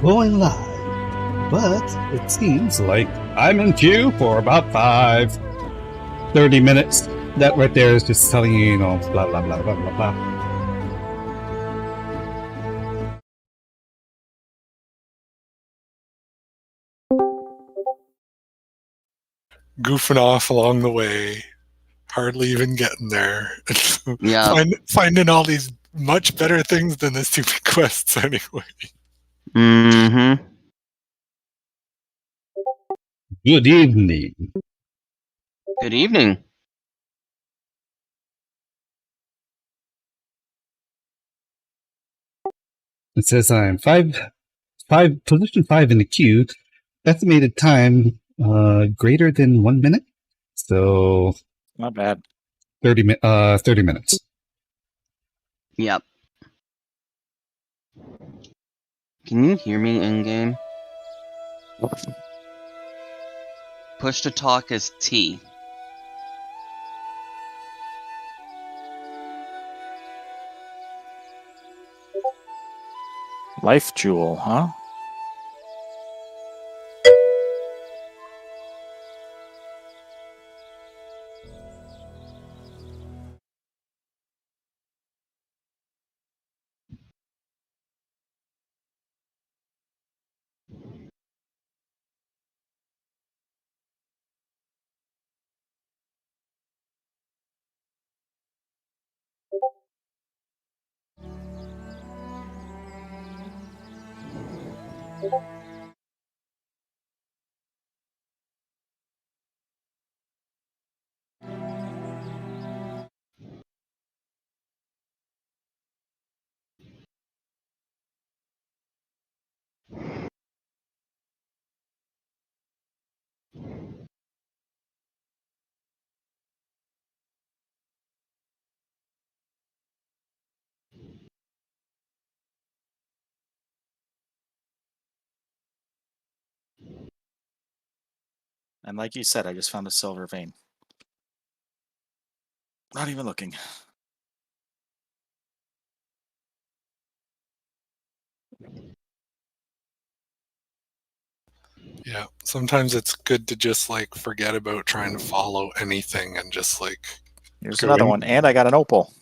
going live, but it seems like I'm in queue for about 30 minutes. That right there is just telling you, blah, blah, blah, blah, blah, blah. Goofing off along the way, hardly even getting there. Yeah. Finding all these much better things than the stupid quests anyway. Mm-hmm. Good evening. Good evening. It says I'm position 5 in the queue. Estimated time greater than 1 minute. So not bad. 30 minutes. Yep. Can you hear me in game? Push to talk is T. Life Jewel, huh? And like you said, I just found a silver vein. Not even looking. Yeah, sometimes it's good to just like forget about trying to follow anything and just like Here's another one, and I got an opal.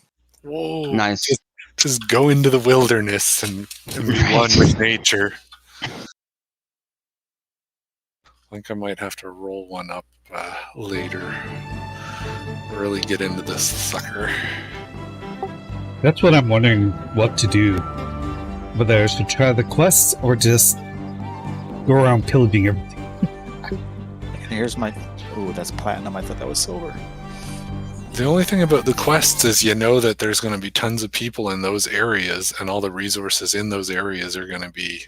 Whoa! Nice. Just go into the wilderness and be one with nature. I think I might have to roll one up later. Really get into this sucker. That's what I'm wondering what to do. Whether I should try the quests or just go around pillaging everything. And here's my... Ooh, that's platinum. I thought that was silver. The only thing about the quests is you know that there's going to be tons of people in those areas and all the resources in those areas are going to be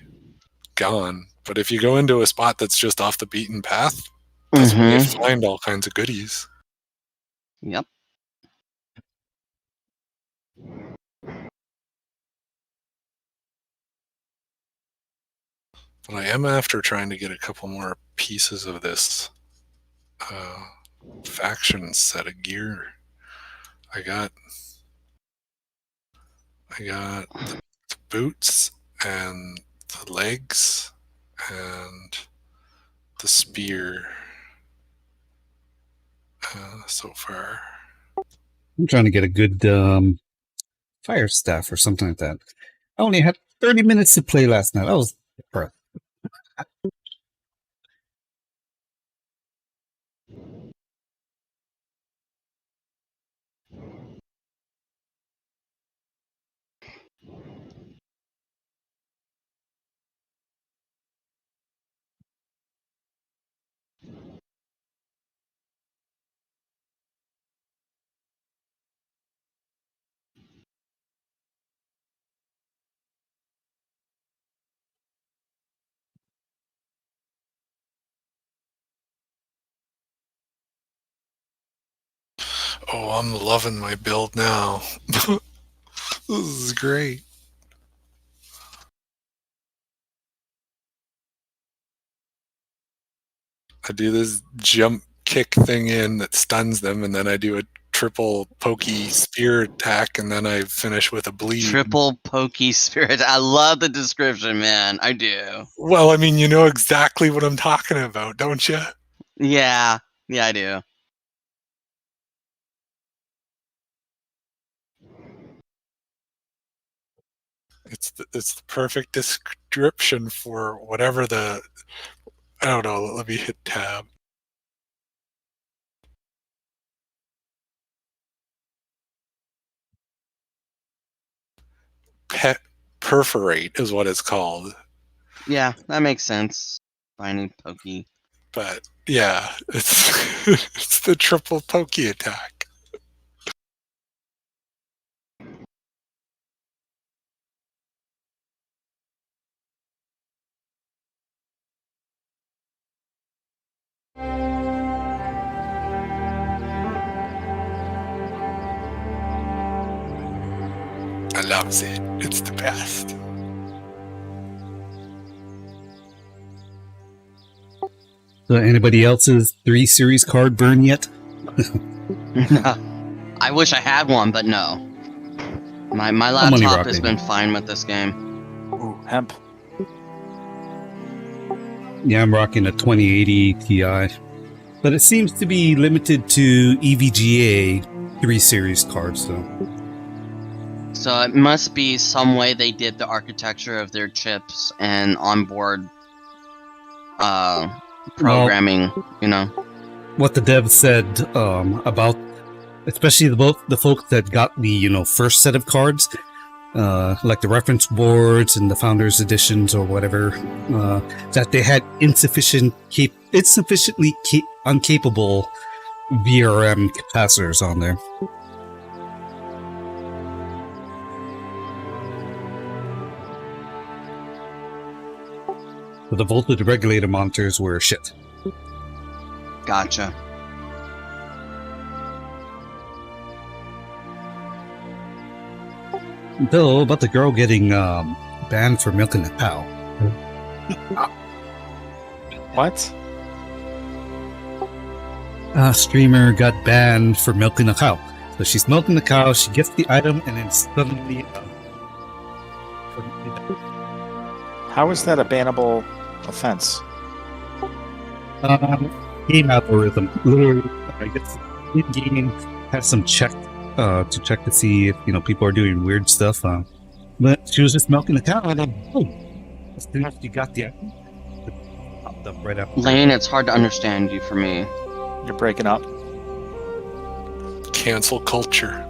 gone. But if you go into a spot that's just off the beaten path, that's where you find all kinds of goodies. Yep. But I am after trying to get a couple more pieces of this faction set of gear. I got the boots and the legs and the spear so far. I'm trying to get a good fire staff or something like that. I only had 30 minutes to play last night. I was depressed. Oh, I'm loving my build now. This is great. I do this jump kick thing in that stuns them, and then I do a triple pokey spear attack, and then I finish with a bleed. Triple pokey spirit. I love the description, man. I do. Well, I mean, you know exactly what I'm talking about, don't you? Yeah. Yeah, I do. It's the perfect description for whatever the... I don't know, let me hit tab. Pet perforate is what it's called. Yeah, that makes sense. Finding pokey. But yeah, it's it's the triple pokey attack. I loves it. It's the best. So anybody else's 3 series card burn yet? I wish I had one, but no. My I'm only laptop has rocking. been fine with this game. Ooh, hemp. Yeah, I'm rocking a 2080 Ti. But it seems to be limited to EVGA 3 series cards, though. So it must be some way they did the architecture of their chips and onboard programming, you know. What the dev said about, especially the folks that got the first set of cards, like the reference boards and the founders editions or whatever, that they had insufficiently uncapable VRM capacitors on there. But the voltage regulator monitors were shit. Gotcha. Though, about the girl getting banned for milking a cow. What? A streamer got banned for milking a cow. So she's milking the cow, she gets the item, and then suddenly... How is that a bannable offense? Game algorithm. Literally, I guess in-game has some check to check to see if people are doing weird stuff. But she was just milking the cow, and then boom! As soon as she got the item, it popped up right after. Lane, it's hard to understand you for me. You're breaking up. Cancel culture.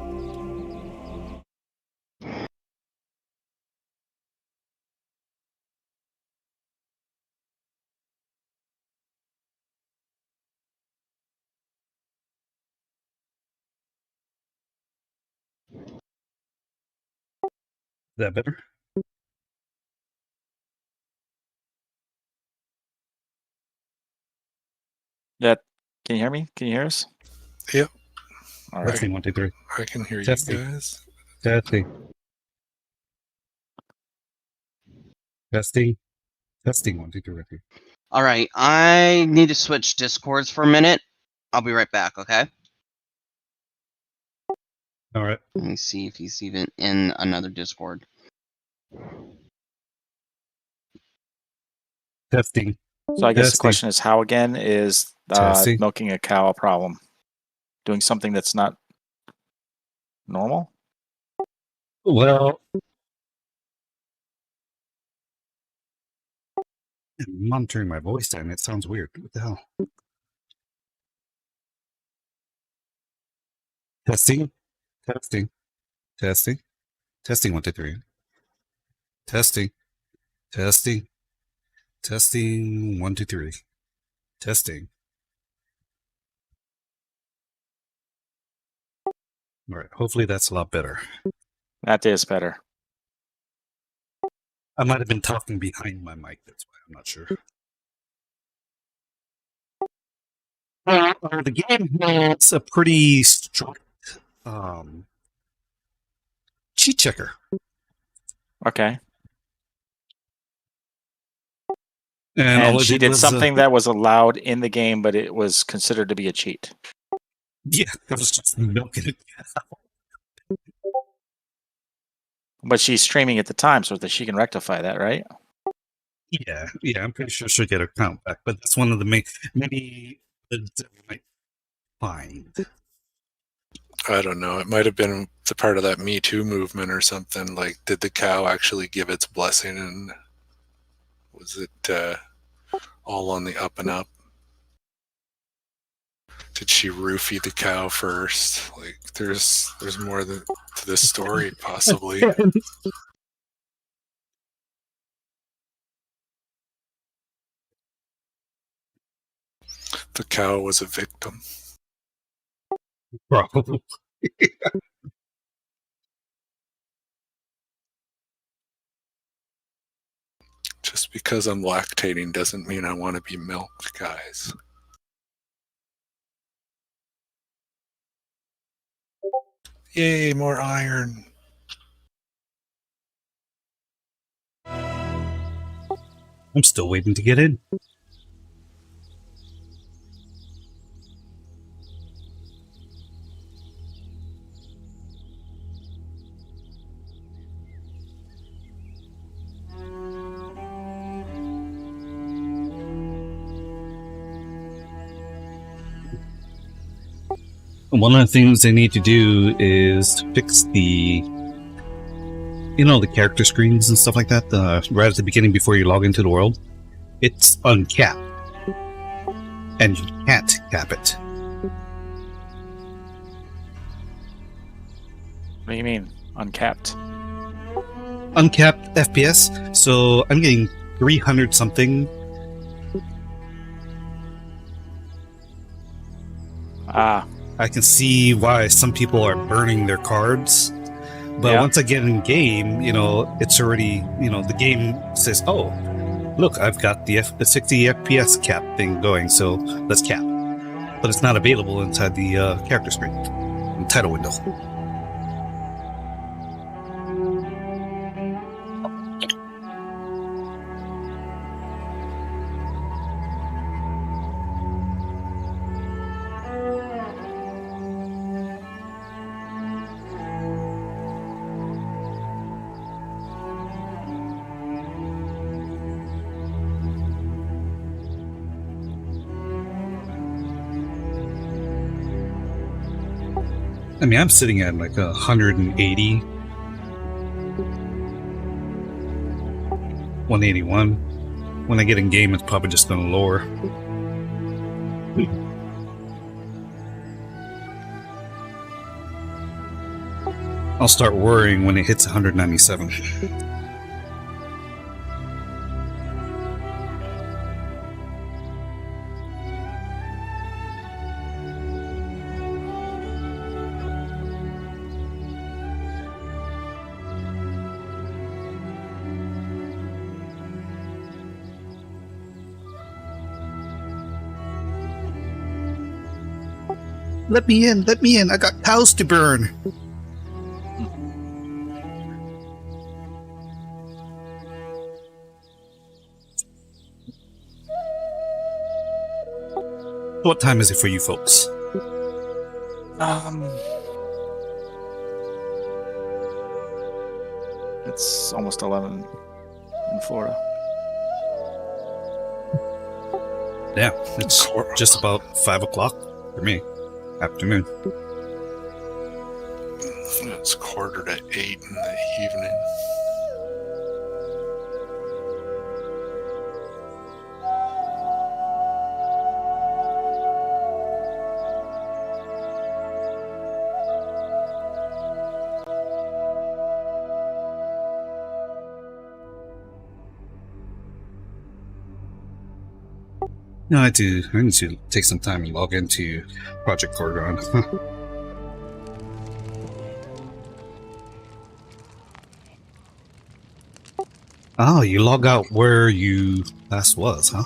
Is that better? Yeah. Can you hear me? Can you hear us? Yep. All right. Testing 1, 2, 3. I can hear Testing. you guys. Testing. Testing. Testing 1, 2, 3. Alright, I need to switch discords for a minute. I'll be right back, okay? All right. Let me see if he's even in another discord. Testing. So I guess the Testing. question is, how again is Testing. milking a cow a problem? Doing something that's not normal? Well, I'm monitoring my voice and it sounds weird. What the hell? Testing. Testing. Testing. Testing 1, 2, 3. Testing. Testing. Testing 1, 2, 3. Testing. All right. Hopefully that's a lot better. That is better. I might have been talking behind my mic. That's why I'm not sure. The game has a pretty strict cheat checker. Okay. And all And it she did did was, something that was allowed in the game, but it was considered to be a cheat. Yeah, I was just milking it. But she's streaming at the time so that she can rectify that, right? Yeah, I'm pretty sure she'll get her count back. But that's one of the main, maybe the might find. I don't know. It might have been the part of that Me Too movement or something. Like, did the cow actually give its blessing, and was it all on the up and up? Did she roofie the cow first? Like, there's more to this story, possibly. The cow was a victim. Probably. Just because I'm lactating doesn't mean I want to be milked, guys. Yay, more iron. I'm still waiting to get in. One of the things they need to do is to fix the character screens and stuff like that, right at the beginning before you log into the world. It's uncapped. And you can't cap it. What do you mean? Uncapped? Uncapped FPS. So I'm getting 300 something. Ah, I can see why some people are burning their cards. But Yeah. once I get in game, it's already, the game says, oh, look, I've got the 60 FPS cap thing going, so let's cap. But it's not available inside the character screen, title window. I mean, I'm sitting at like 180, 181. When I get in game, it's probably just going to lower. I'll start worrying when it hits 197. Let me in, I got cows to burn. What time is it for you folks? It's almost 11 in Florida. Yeah, it's just about 5 o'clock for me. Afternoon. It's 7:45 in the evening. No, I need to take some time and log into Project Gorgon. Oh, you log out where you last was, huh?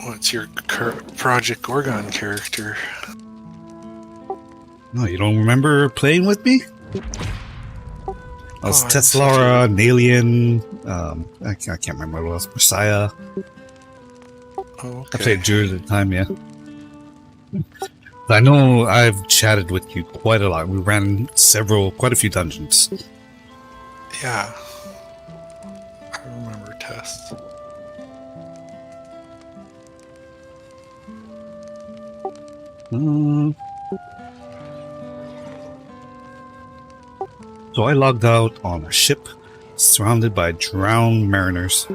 What's your Project Gorgon character? No, you don't remember playing with me? I was Oh, I'm Teslara, an alien, I can't remember what else, Messiah. Oh, I okay. played Jude at the time, yeah. I know I've chatted with you quite a lot. We ran quite a few dungeons. Yeah. I remember tests. So I logged out on a ship surrounded by drowned mariners.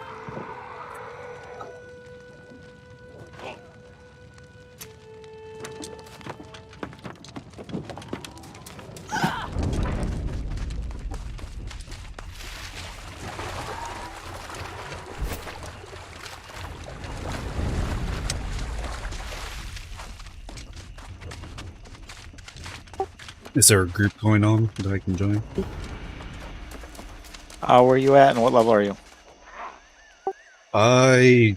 Is there a group going on that I can join? Where are you at and what level are you? I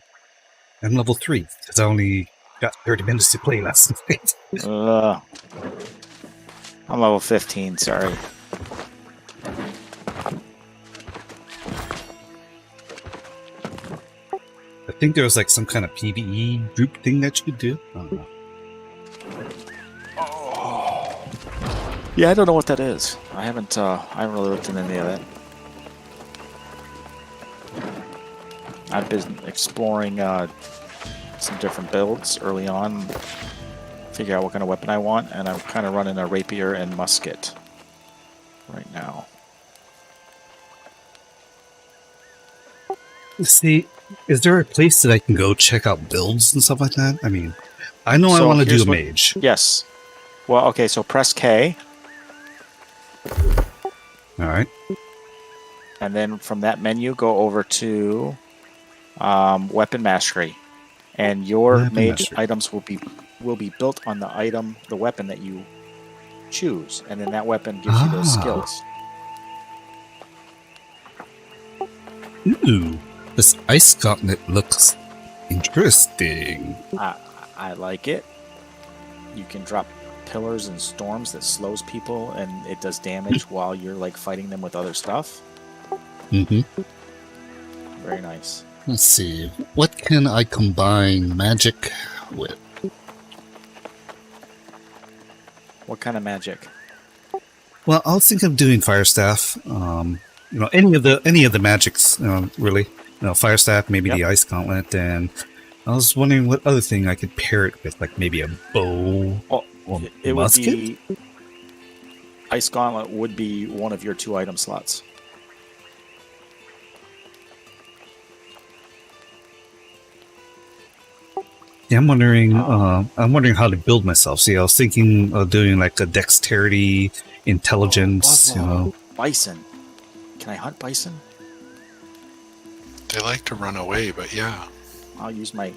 am level 3 because I only got 30 minutes to play last night. I'm level 15, sorry. I think there was like some kind of PvE group thing that you could do. I don't know. Yeah, I don't know what that is. I haven't really looked into any of that. I've been exploring some different builds early on, figure out what kind of weapon I want, and I'm kind of running a rapier and musket right now. See, is there a place that I can go check out builds and stuff like that? I mean, I know I So want to do a here's what- mage. Yes. Well, okay, so press K, All right. and then from that menu, go over to Weapon Mastery, and your Weapon mage Mastery. items will be built on the weapon that you choose, and then that weapon gives you those skills. Ooh, this ice gauntlet looks interesting. I like it. You can drop pillars and storms that slows people, and it does damage while you're like fighting them with other stuff. Mm-hmm. Very nice. Let's see. What can I combine magic with? What kind of magic? Well, I was thinking of doing fire staff. Any of the magics, really. Fire staff, maybe Yep. the ice gauntlet, and I was wondering what other thing I could pair it with, like maybe a bow Oh, or it would musket. be Ice Gauntlet would be one of your 2 item slots. Yeah, I'm wondering how to build myself. See, I was thinking of doing like a dexterity, intelligence. Bison. Can I hunt bison? They like to run away, but yeah. I'll use my.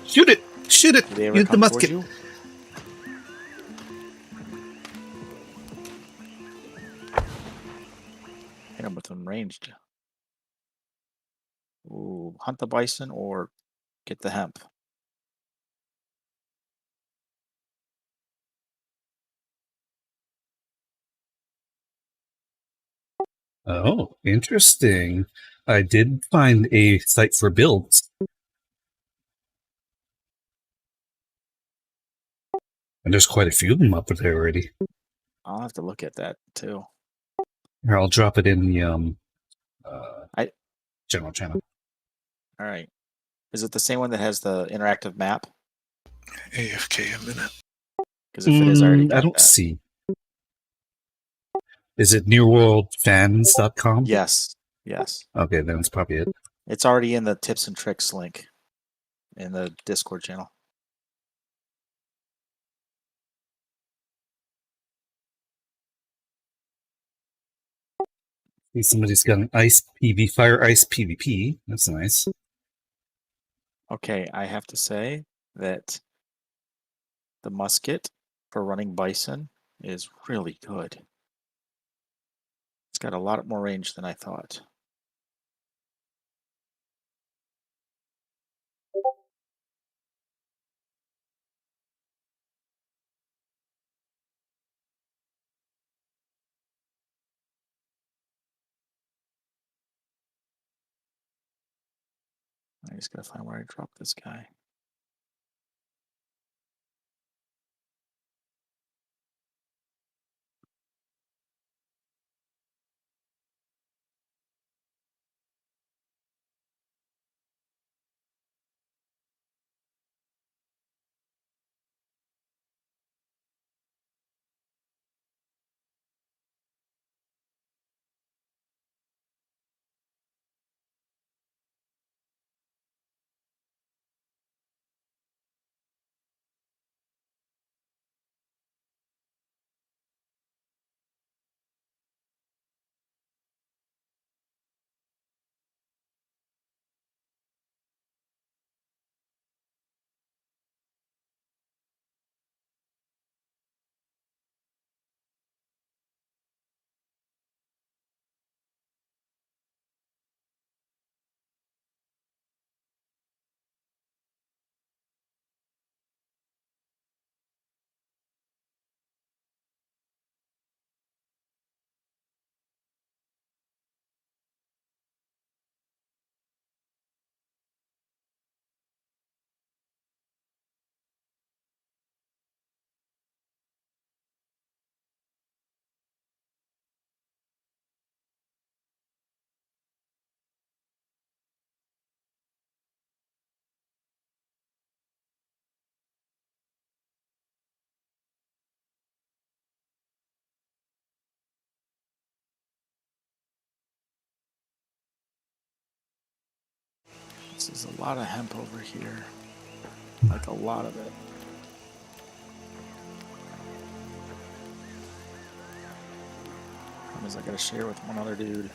Shoot it! Shoot it! Do they ever Use the come towards musket. you? Hit them with them ranged. Ooh, hunt the bison or get the hemp. Oh, interesting. I did find a site for builds. And there's quite a few of them up there already. I'll have to look at that too. Here, I'll drop it in the general channel. All right. Is it the same one that has the interactive map? AFK a minute. Because if it is, I already I got don't that. see. Is it nearworldfans.com? Yes. Yes. Okay, then it's probably it. It's already in the tips and tricks link in the Discord channel. See, somebody's got an fire ice PvP. That's nice. Okay, I have to say that the musket for running bison is really good. It's got a lot more range than I thought. I just gotta find where I dropped this guy. This is a lot of hemp over here. Like a lot of it. Problem is I gotta share with one other dude.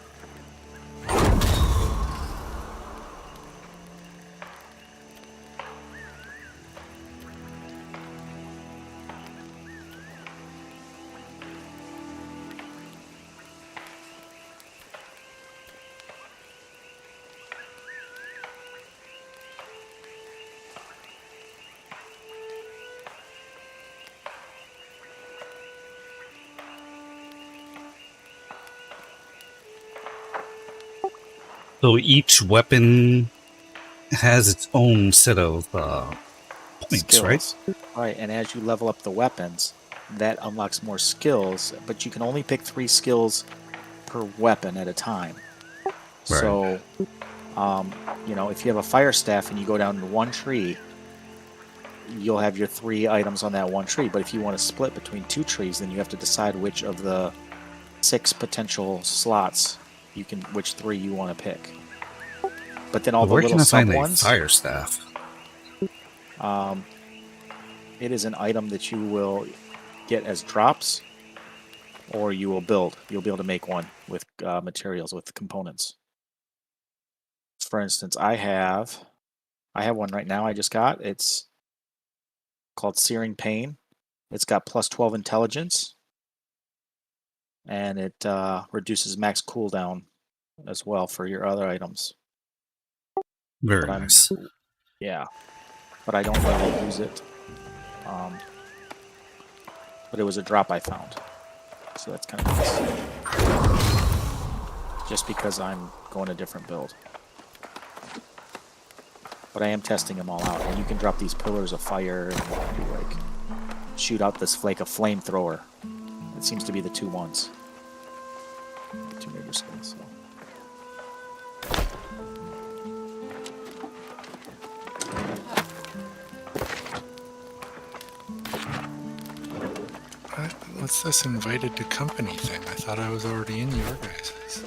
So each weapon has its own set of points, right? Skills. Right, and as you level up the weapons, that unlocks more skills, but you can only pick 3 skills per weapon at a time. Right. So, you know, if you have a fire staff and you go down to one tree, you'll have your 3 items on that one tree. But if you want to split between 2 trees, then you have to decide which of the 6 potential slots which 3 you want to pick. But then all the Where little can I sub find a ones, fire staff? it is an item that you will get as drops, or you will build. You'll be able to make one with materials, with components. For instance, I have one right now. I just got. It's called Searing Pain. It's got plus 12 intelligence, and it reduces max cooldown as well for your other items. Very But nice. Yeah, but I don't really use it. But it was a drop I found, so that's kind of nice. Just because I'm going a different build. But I am testing them all out, and you can drop these pillars of fire and you like shoot out this flake of flamethrower. It seems to be the 2 ones. 2 major skills. So. What's this invited to company thing? I thought I was already in your guys's.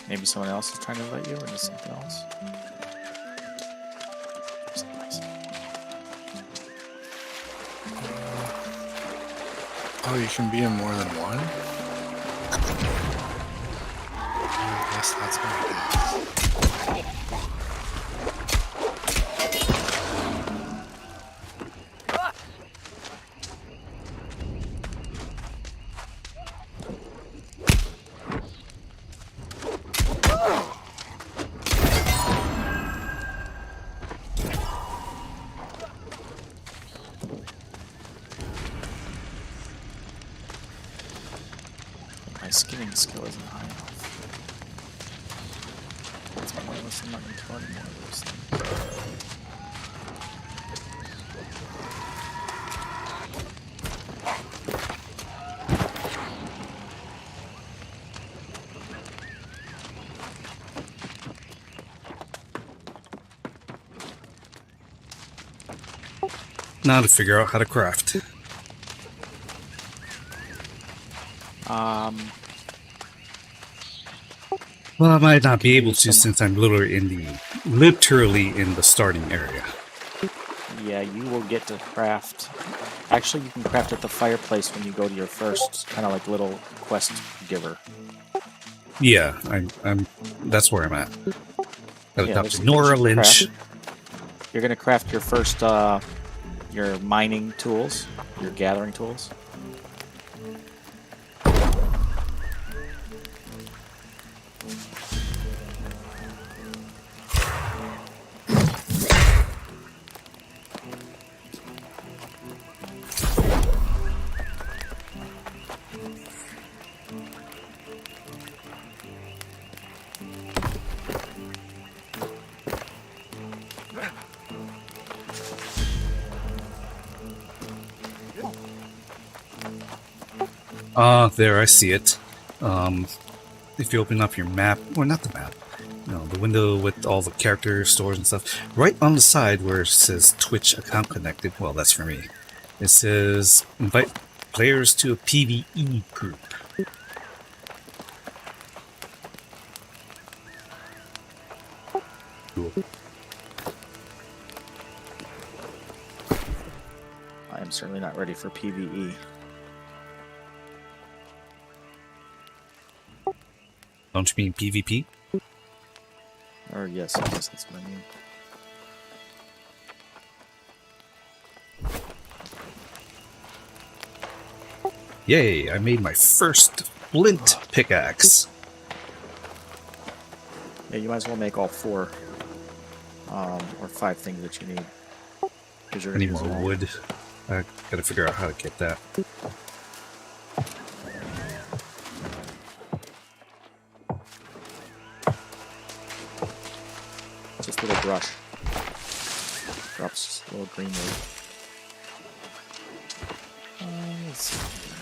Maybe someone else is trying to invite you, or just something else. Oh, you can be in more than one? I guess that's what it is. My skinning skill isn't high enough. That's pointless. I'm not going to kill any more of those things. Now to figure out how to craft. Well, I might not be able to since I'm literally in the starting area. Yeah, you will get to craft. Actually, you can craft at the fireplace when you go to your first kind of like little quest giver. Yeah, I'm. That's where I'm at. Gotta Yeah, talk there's to some Nora things you can Lynch. You're gonna craft your first your mining tools, your gathering tools. There, I see it. If you open up your map, or not the map, the window with all the character stores and stuff, right on the side where it says Twitch account connected, well, that's for me. It says invite players to a PvE group. Cool. I am certainly not ready for PvE. Don't you mean PvP? Or yes, I guess that's what I mean. Yay, I made my first flint pickaxe. Yeah, you might as well make all 4 or 5 things that you need. Because you're I gonna need use more them all. wood. I gotta figure out how to get that. Just a little brush. Drops a little green wood. Let's see here.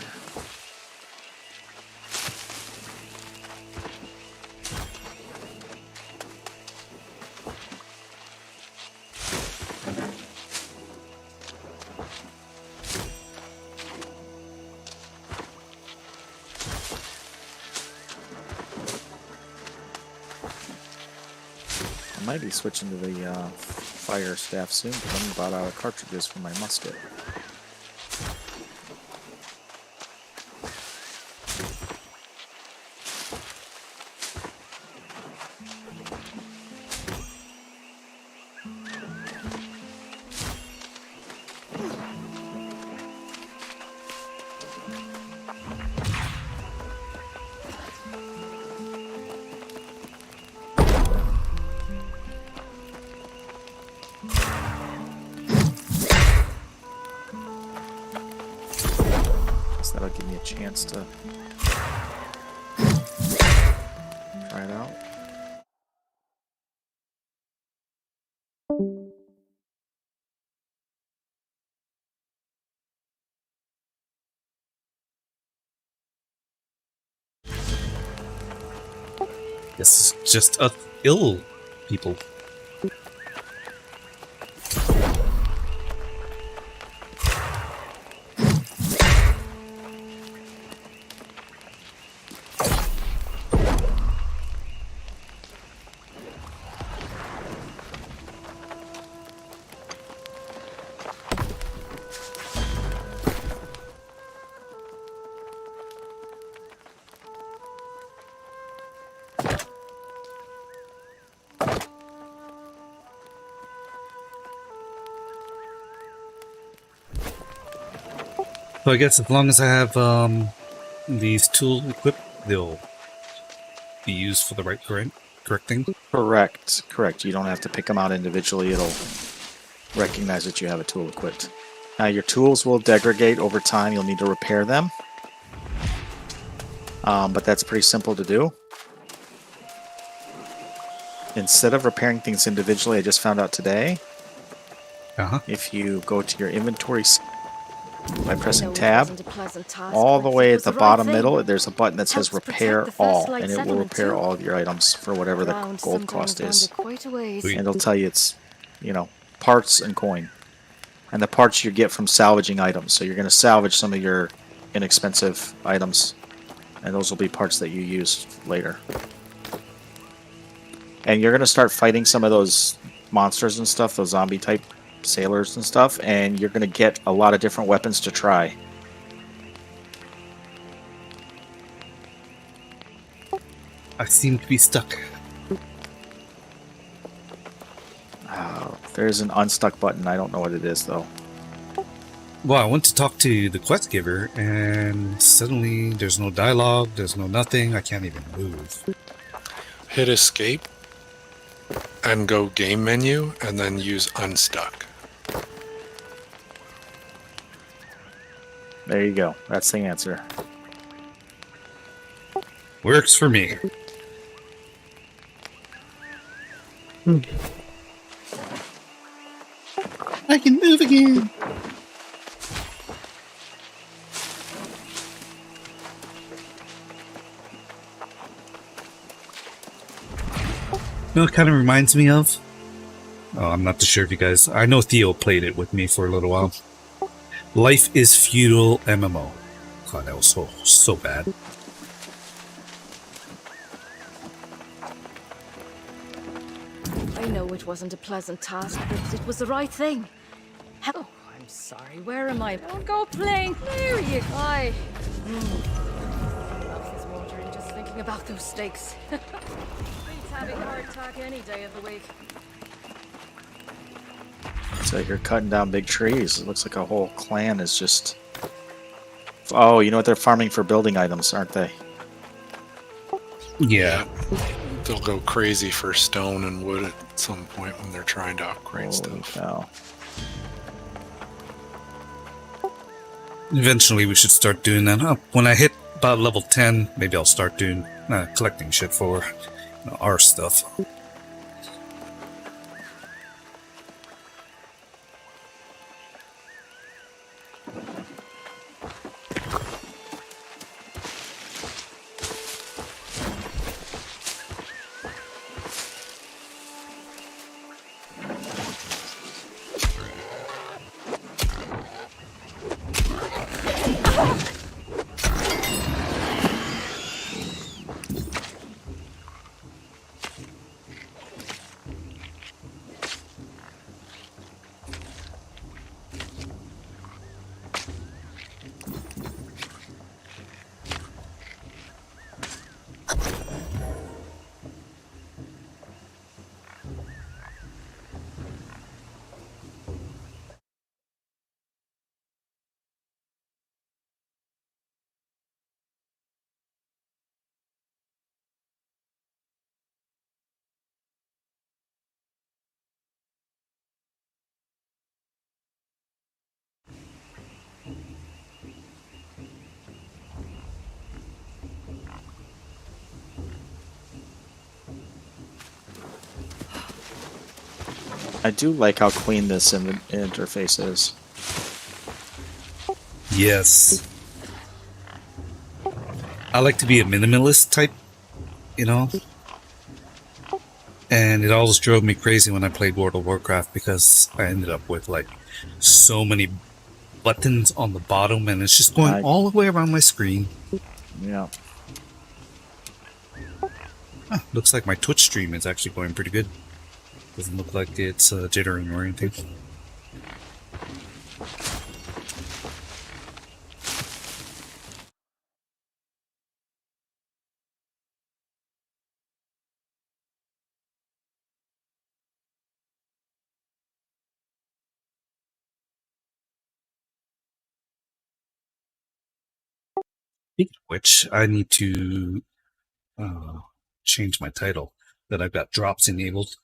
I might be switching to the fire staff soon because I'm about out of cartridges for my musket. Guess that'll give me a chance to try it out. This is just us ill people. So I guess as long as I have these tools equipped, they'll be used for the correct thing. Correct, correct. You don't have to pick them out individually. It'll recognize that you have a tool equipped. Now your tools will degrade over time. You'll need to repair them. But that's pretty simple to do. Instead of repairing things individually, I just found out today, if you go to your inventory by pressing tab, all the way at the bottom middle, there's a button that says repair all, and it will repair all of your items for whatever the gold cost is. And it'll tell you it's, you know, parts and coin. And the parts you get from salvaging items. So you're going to salvage some of your inexpensive items, and those will be parts that you use later. And you're going to start fighting some of those monsters and stuff, those zombie type sailors and stuff, and you're going to get a lot of different weapons to try. I seem to be stuck. Oh, there's an unstuck button. I don't know what it is, though. Well, I went to talk to the quest giver, and suddenly there's no dialogue, there's no nothing, I can't even move. Hit escape and go game menu and then use unstuck. There you go. That's the answer. Works for me. I can move again. You know, it kind of reminds me of. Oh, I'm not too sure if you guys. I know Theo played it with me for a little while. Life is Feudal MMO. God, that was so bad. I know it wasn't a pleasant task, but it was the right thing. Oh, I'm sorry. Where am I? Don't go playing. There you go. My mouth is watering just thinking about those steaks. Beats having a heart attack any day of the week. So you're cutting down big trees. It looks like a whole clan is just... Oh, you know what? They're farming for building items, aren't they? Yeah. They'll go crazy for stone and wood at some point when they're trying to upgrade Holy stuff. cow. Eventually, we should start doing that. When I hit about level 10, maybe I'll start doing collecting shit for our stuff. I do like how clean this interface is. Yes. I like to be a minimalist type, you know? And it always drove me crazy when I played World of Warcraft because I ended up with like so many buttons on the bottom and it's just going all the way around my screen. Yeah. Looks like my Twitch stream is actually going pretty good. Doesn't look like it's jittering or anything. Speaking of which, I need to change my title that I've got drops enabled.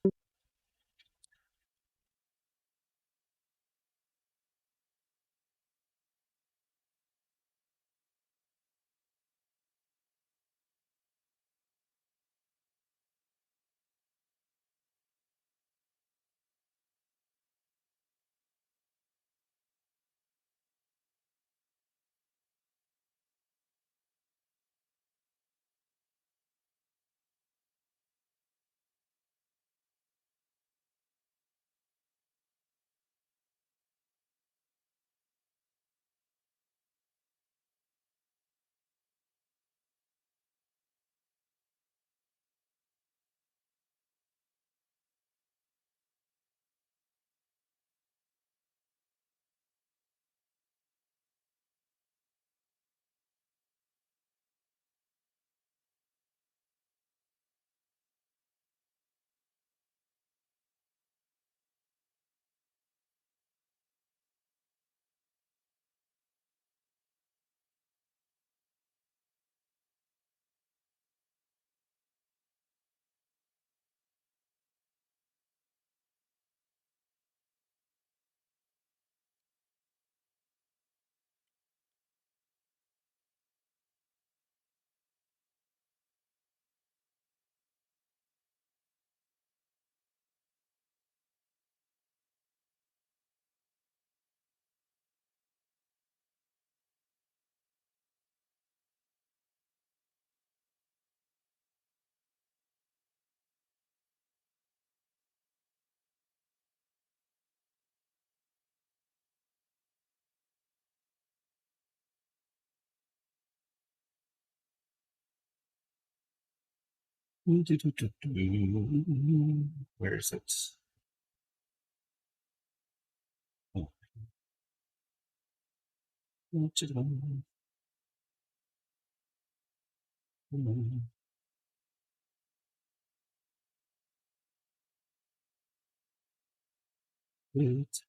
Where is it? Oh. Wait.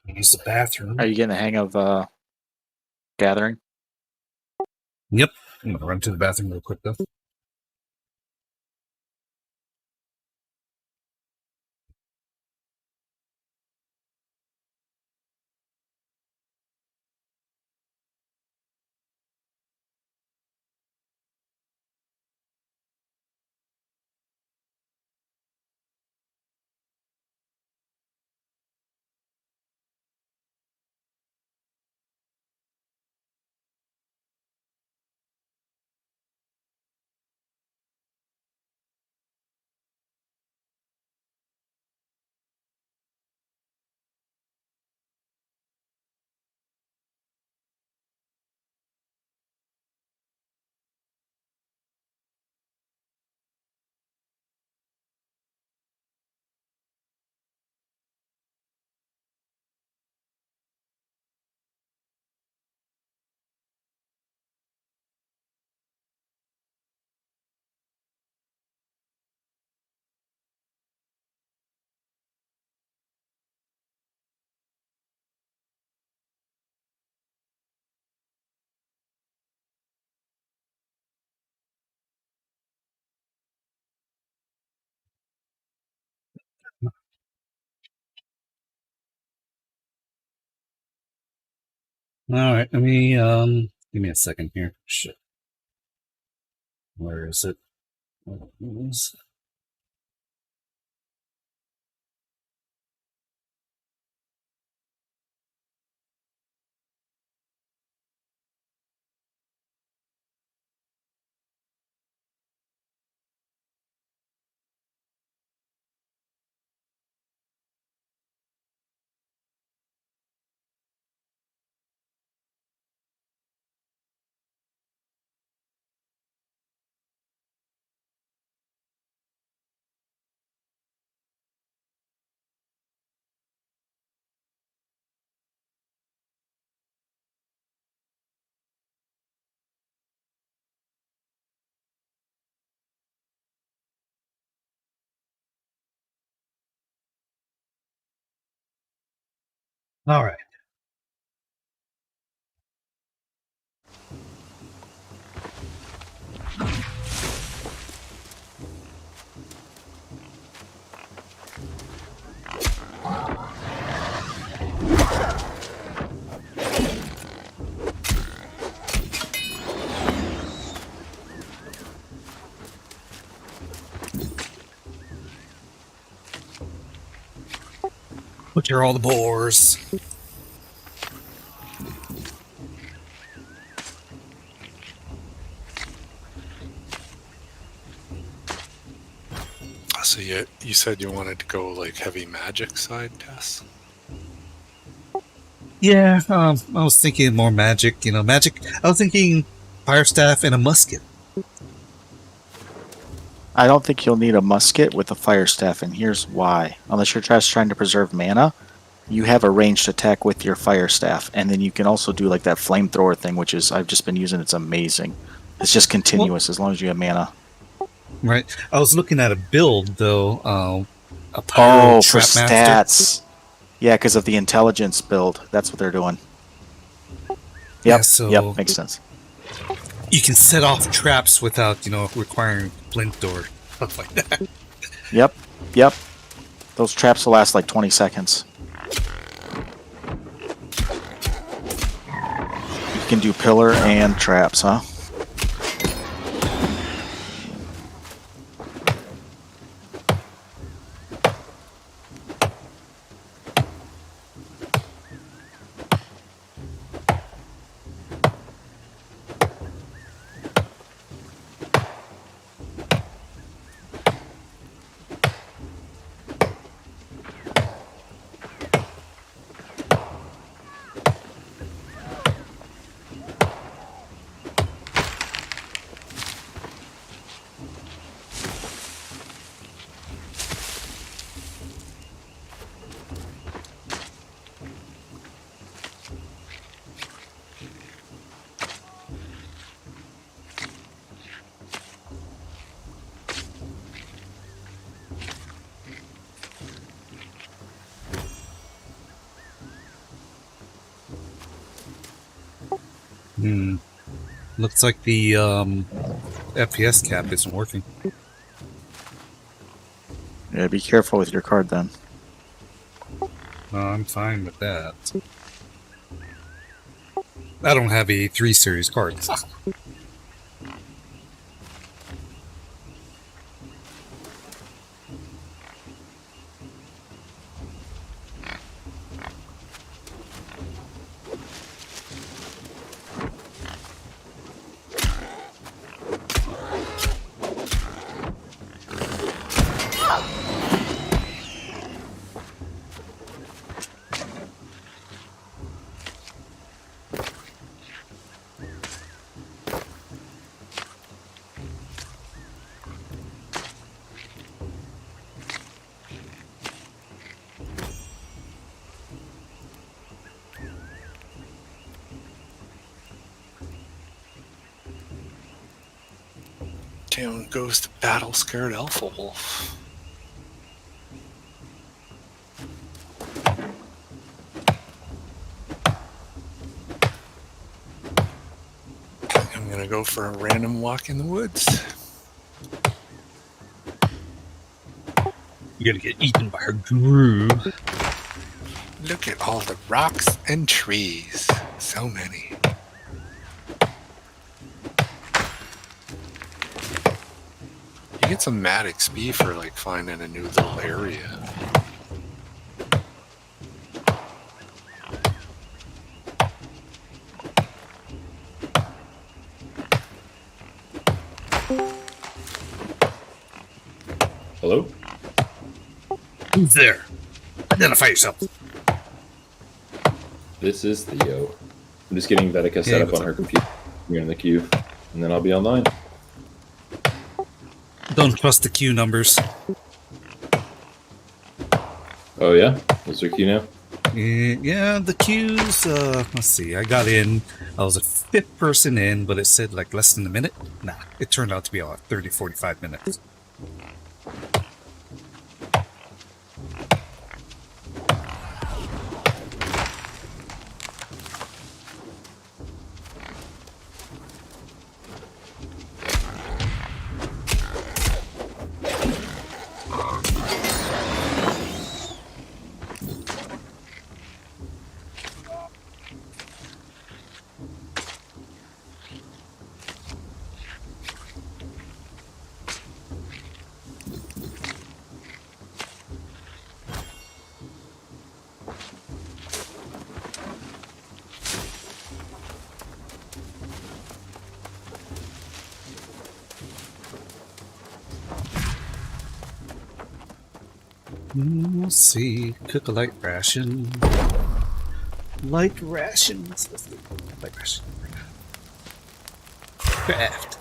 Use the bathroom. Are you getting the hang of gathering? Yep. I'm gonna run to the bathroom real quick though. All right, let me give me a second here. Shit. Where is it? Oh, it is. All right. Which are all the boars. So you said you wanted to go like heavy magic side, Tess? Yeah, I was thinking more magic, magic. I was thinking fire staff and a musket. I don't think you'll need a musket with a fire staff, and here's why. Unless you're just trying to preserve mana, you have a ranged attack with your fire staff, and then you can also do like that flamethrower thing, which is I've just been using. It's amazing. It's just continuous as long as you have mana. Right. I was looking at a build though. A pyro For trap master. stats. Yeah, because of the intelligence build. That's what they're doing. Yep. Yeah, so yep. Makes sense. you can set off traps without, requiring flint or stuff like that. Yep. Yep. Those traps will last like 20 seconds. You can do pillar and traps, huh? Looks like the FPS cap isn't working. Yeah, be careful with your card then. I'm fine with that. I don't have a 3 series card. Down goes the battle-scared alpha wolf. I'm gonna go for a random walk in the woods. You're gonna get eaten by a guru. Look at all the rocks and trees. So many. You get some mad XP for like finding a new little area. Hello? Who's there? Identify yourself. This is Theo. I'm just getting Vetica set up on her computer. You're in the queue, and then I'll be online. Don't trust the queue numbers. Oh yeah? What's her queue now? Yeah, the queues, let's see, I got in, I was a 5th person in, but it said like less than a minute. Nah, it turned out to be about 30, 45 minutes. We'll see. Cook a light ration. Light rations. Let's see. Light ration. Craft.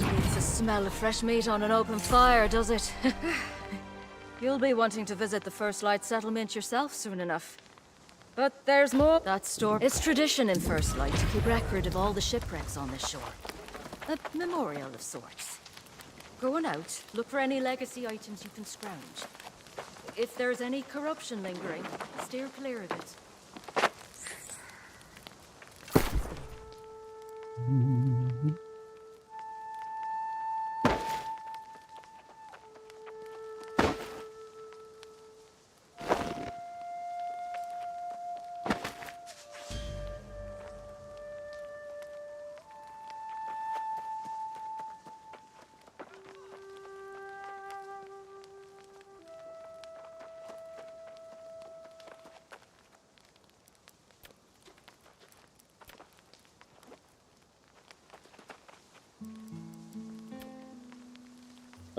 It's the smell of fresh meat on an open fire, does it? You'll be wanting to visit the First Light settlement yourself soon enough. But there's more. That store. It's tradition in First Light to keep record of all the shipwrecks on this shore. A memorial of sorts. Going out, look for any legacy items you can scrounge. If there's any corruption lingering, steer clear of it.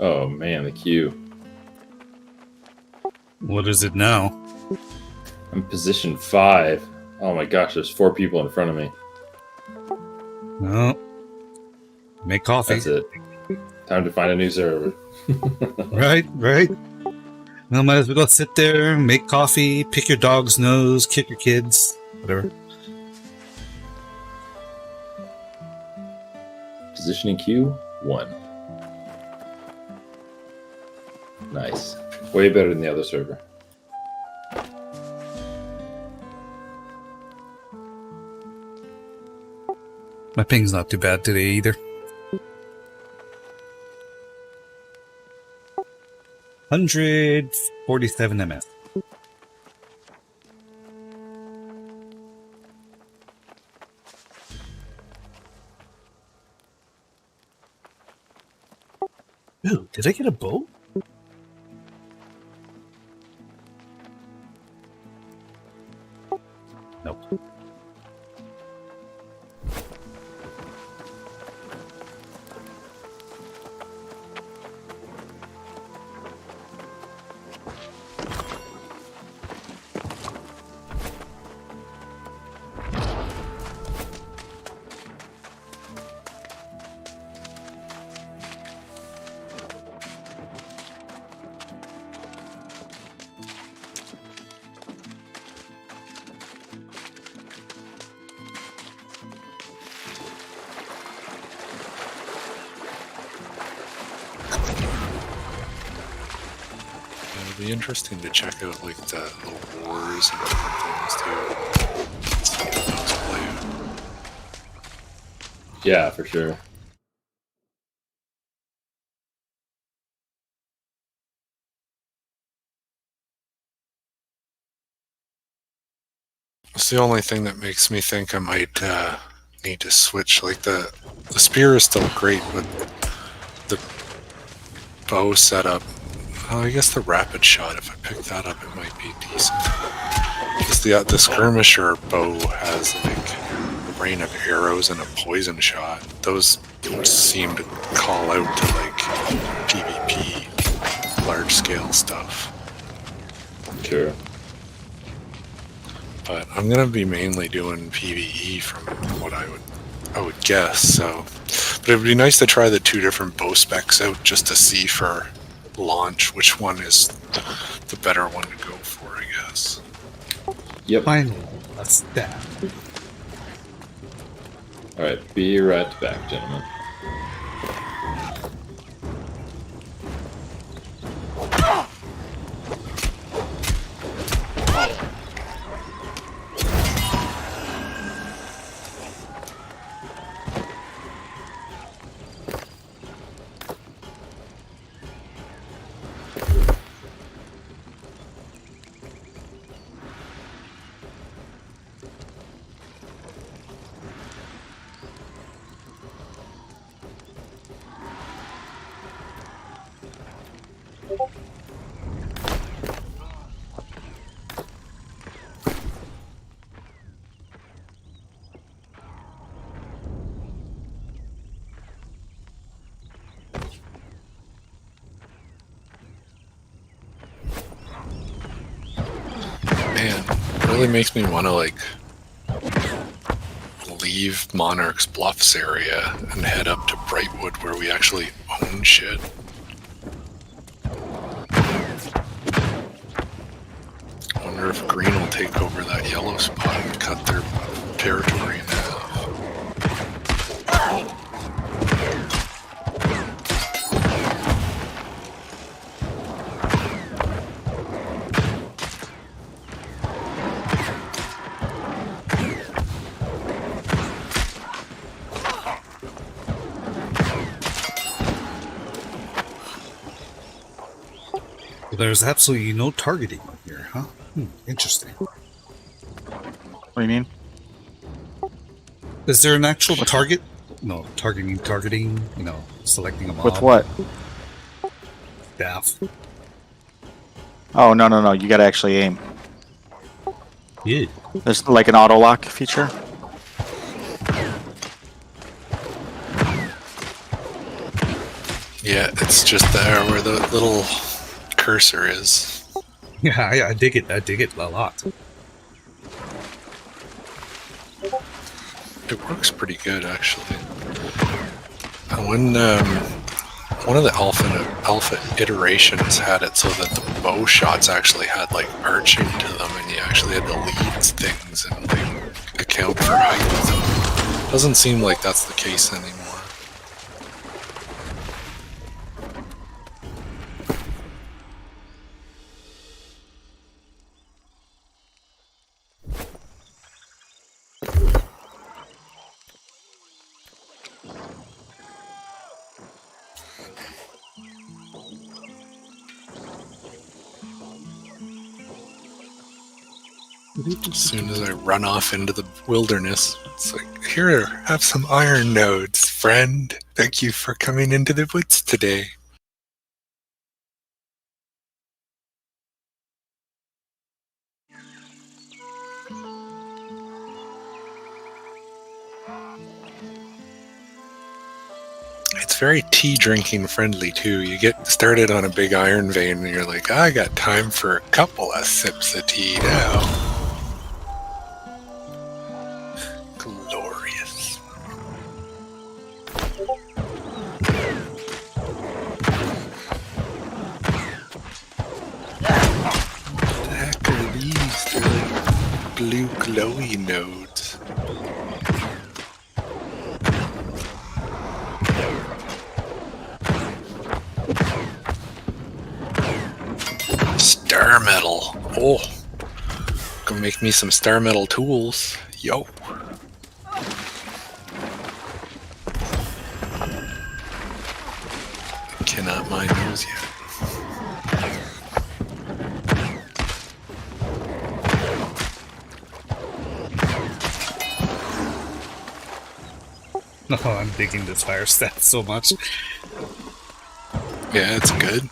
Oh man, the queue. What is it now? I'm position 5. Oh my gosh, there's 4 people in front of me. No. Make coffee. That's it. Time to find a new server. Right. No, might as well go sit there, make coffee, pick your dog's nose, kick your kids, whatever. Positioning queue 1. Nice. Way better than the other server. My ping's not too bad today either. 147 ms. Ooh, did I get a boat? Nope. It'll be interesting to check out like the wars and different things too. See how those play out. Yeah, for sure. It's the only thing that makes me think I might need to switch. Like the spear is still great, but the bow setup. Oh, I guess the rapid shot. If I pick that up, it might be decent. Because the skirmisher bow has like a rain of arrows and a poison shot. Those seem to call out to like PvP, large scale stuff. Sure. But I'm gonna be mainly doing PvE from what I would guess. So, but it would be nice to try the 2 different bow specs out just to see for launch which one is the better one to go for, I guess. Yep. Finally, a staff. Alright, be right back, gentlemen. really makes me want to like leave Monarch's Bluffs area and head up to Brightwood where we actually own shit. I wonder if Green will take over that yellow spot and cut their territory in half. There's absolutely no targeting here, huh? Interesting. What do you mean? Is there an actual target? No, targeting, you know, selecting a mob. With what? Staff. Oh, no. You gotta actually aim. Yeah. There's like an auto lock feature. Yeah, it's just there where the little cursor is. Yeah, I dig it. I dig it a lot. It works pretty good, actually. When one of the alpha iterations had it so that the bow shots actually had like arching to them, and you actually had to lead things and like account for height. Doesn't seem like that's the case anymore. As soon as I run off into the wilderness, it's like, here, have some iron nodes, friend. Thank you for coming into the woods today. It's very tea drinking friendly too. You get started on a big iron vein and you're like, I got time for a couple of sips of tea now. Glorious. What the heck are these? They're like blue glowy nodes. Star metal. Oh, gonna make me some star metal tools. Yo. Cannot mine those yet. No, I'm digging this fire stat so much. Yeah, it's good.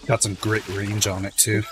Got some great range on it too.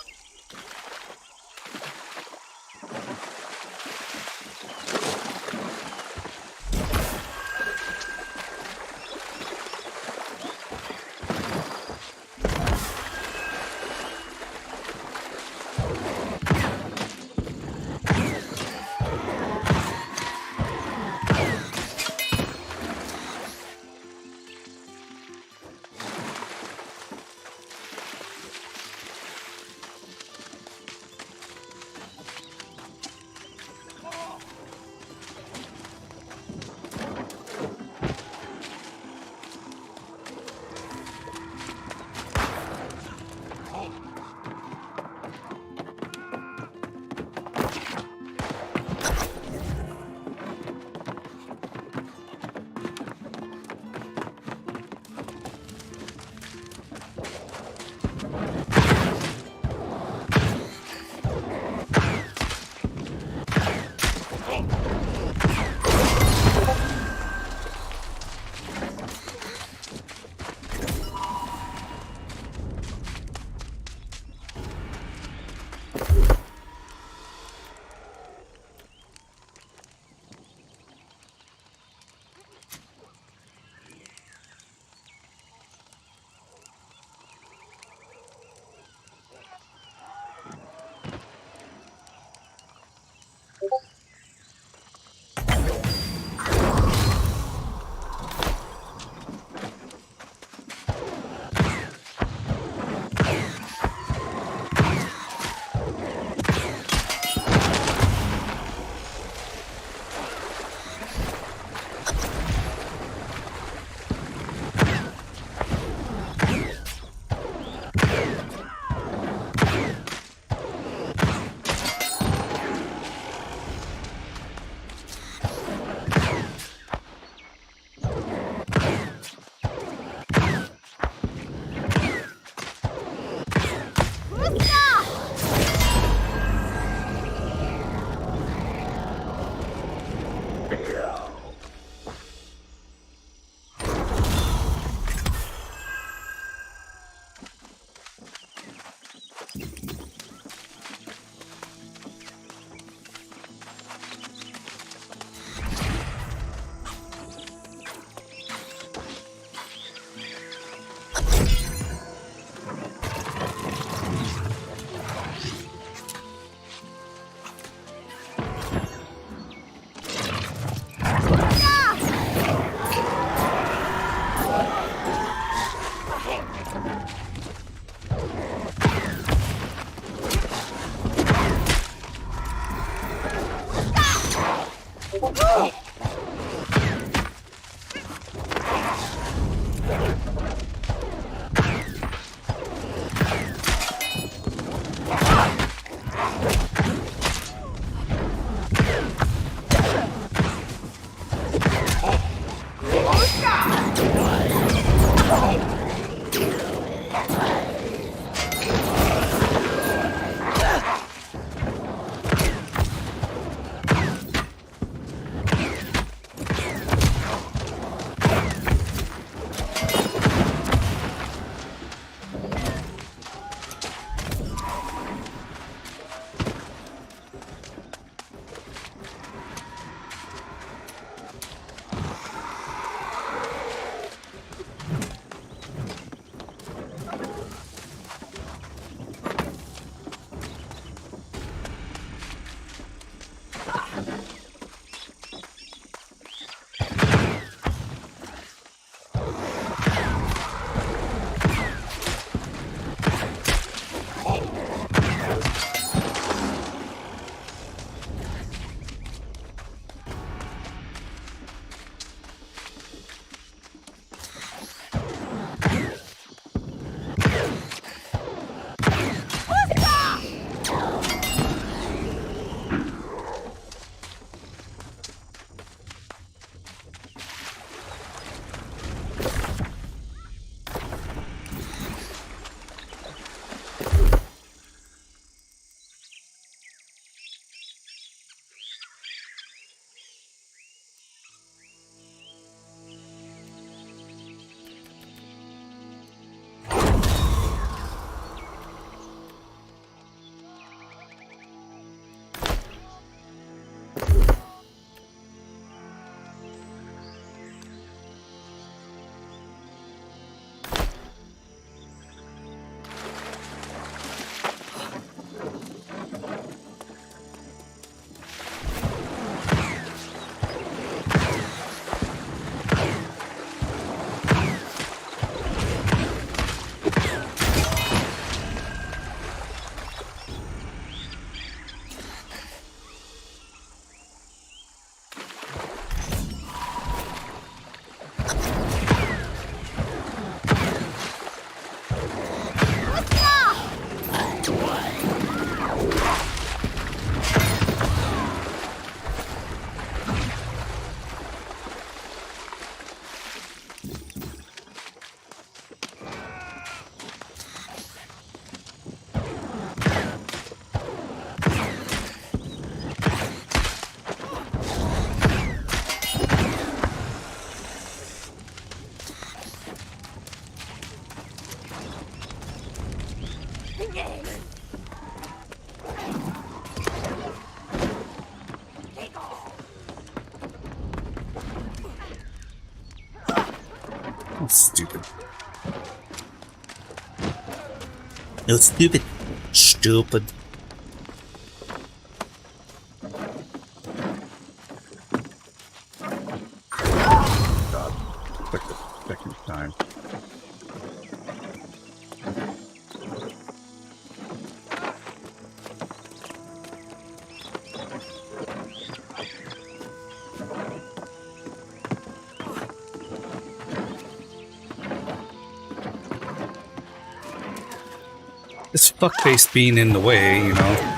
Oh, stupid. No, stupid. Stupid. God. Like the second time. This fuckface being in the way, you know.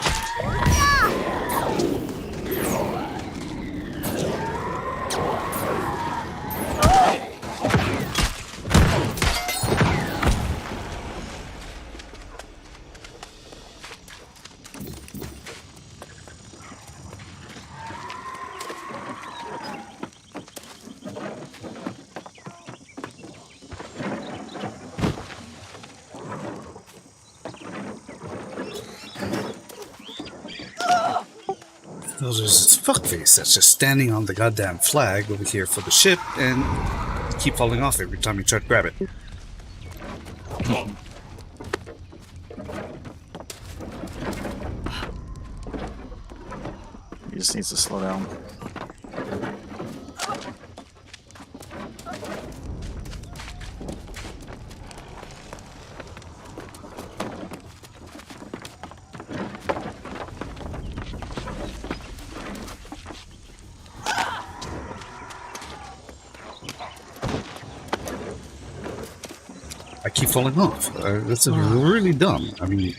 There's this fuckface that's just standing on the goddamn flag over here for the ship and keep falling off every time you try to grab it. He just needs to slow down. keep falling off. That's really dumb. I mean,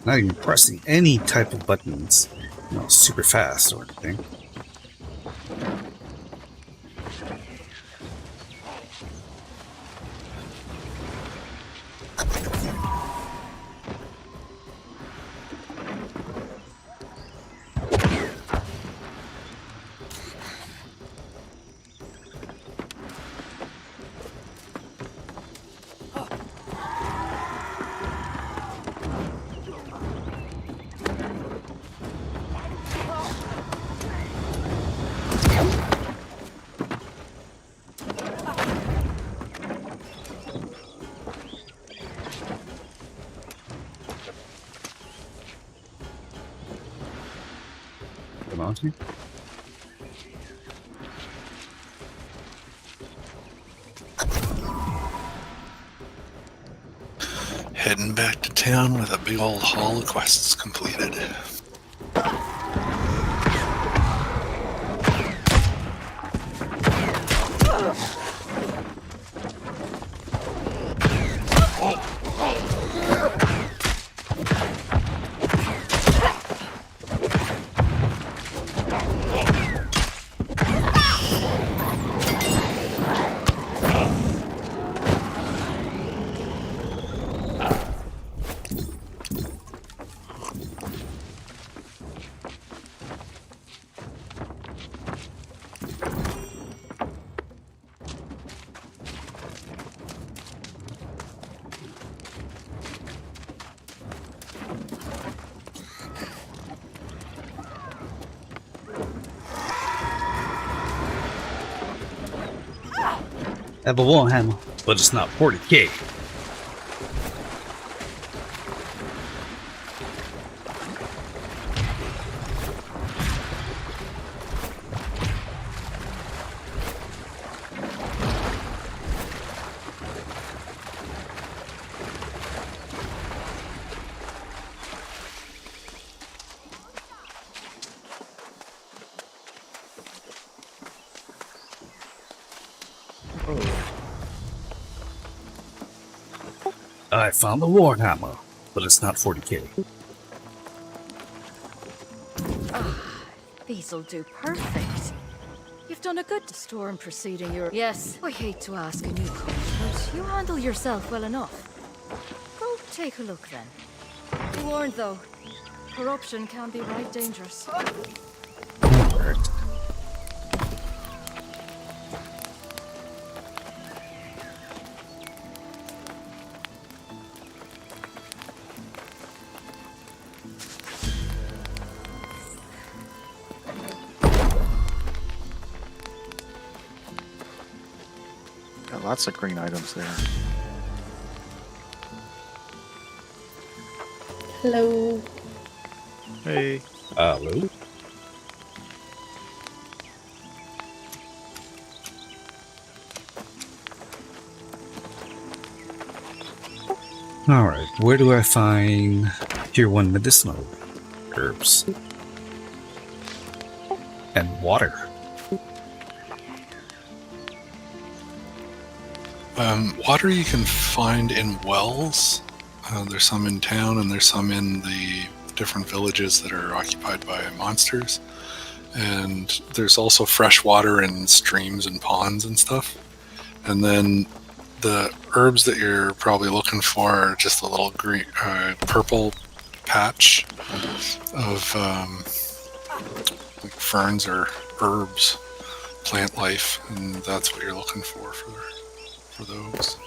not even pressing any type of buttons, super fast or anything. Come on, see? Heading back to town with a big old haul of quests completed. I have a wall hammer, but it's not 40k. I found the warhammer, but it's not 40k. These'll do perfect. You've done a good storm preceding your... Yes, I hate to ask a newcomer, but you handle yourself well enough. Go take a look then. Be warned though, corruption can be right dangerous. Got lots of green items there. Hello. Hey. Hello? Alright, where do I find Tier 1 medicinal herbs? And water. Water you can find in wells. There's some in town and there's some in the different villages that are occupied by monsters. And there's also fresh water in streams and ponds and stuff. And then the herbs that you're probably looking for are just a little green, purple patch of like ferns or herbs, plant life, and that's what you're looking for those.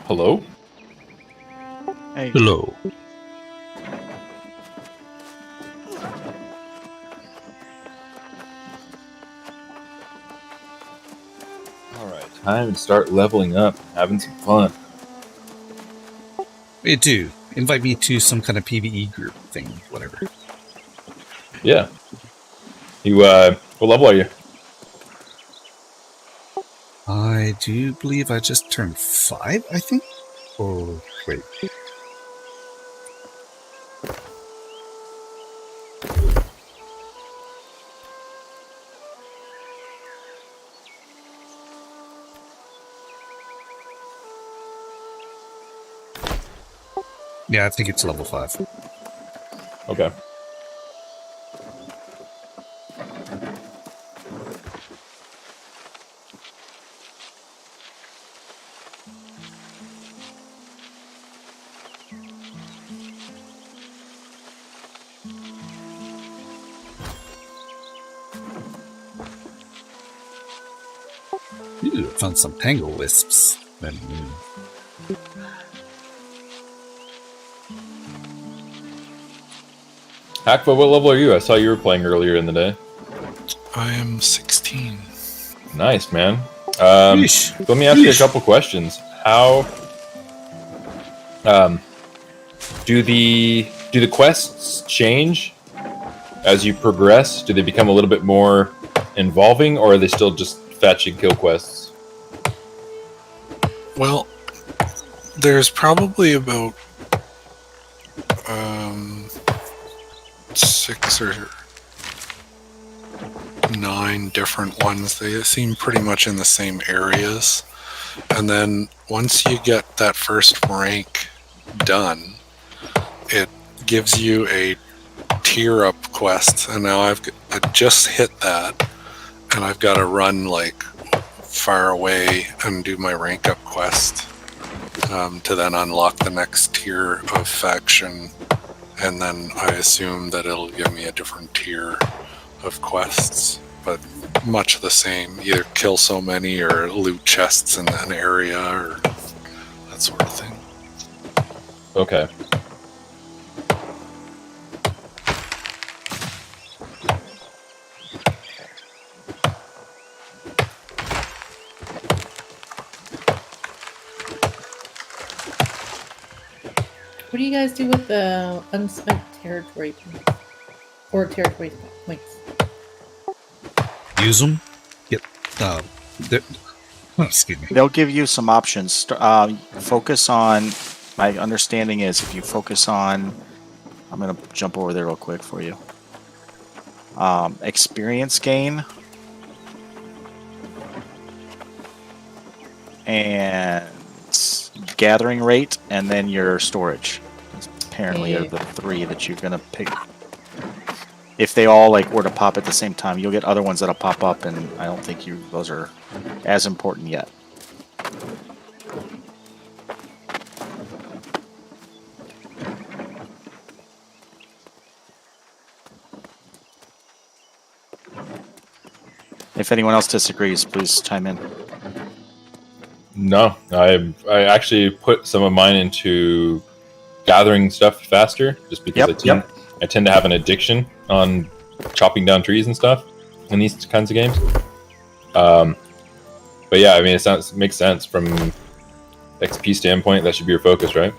Hello? Hey, Hello. Alright, time to start leveling up, having some fun. Me too. Invite me to some kind of PvE group thing, whatever. Yeah. You, what level are you? I do believe I just turned 5, I think? Oh, wait. Yeah, I think it's level 5. Okay. Ooh, I found some tangle wisps. Hackba, what level are you? I saw you were playing earlier in the day. I am 16. Nice, man. Yeesh. Let me ask you a couple questions. How do the quests change as you progress? Do they become a little bit more involving, or are they still just fetch and kill quests? Well, there's probably about 6 or 9 different ones. They seem pretty much in the same areas. And then once you get that first rank done, it gives you a tier up quest. And now I just hit that, and I've got to run like far away and do my rank up quest to then unlock the next tier of faction. And then I assume that it'll give me a different tier of quests, but much the same. Either kill so many or loot chests in an area or that sort of thing. Okay. What do you guys do with the unspent territory points? Or territory points? Use them. Get, excuse me. they'll give you some options. Focus on. My understanding is if you focus on, I'm gonna jump over there real quick for you. Experience gain and gathering rate, and then your storage. Apparently, are Okay. the 3 that you're gonna pick. If they all like were to pop at the same time, you'll get other ones that'll pop up, and I don't think those are as important yet. If anyone else disagrees, please chime in. No, I actually put some of mine into gathering stuff faster, just because I tend to have an addiction on chopping down trees and stuff in these kinds of games. But yeah, I mean, it makes sense from XP standpoint. That should be your focus, right?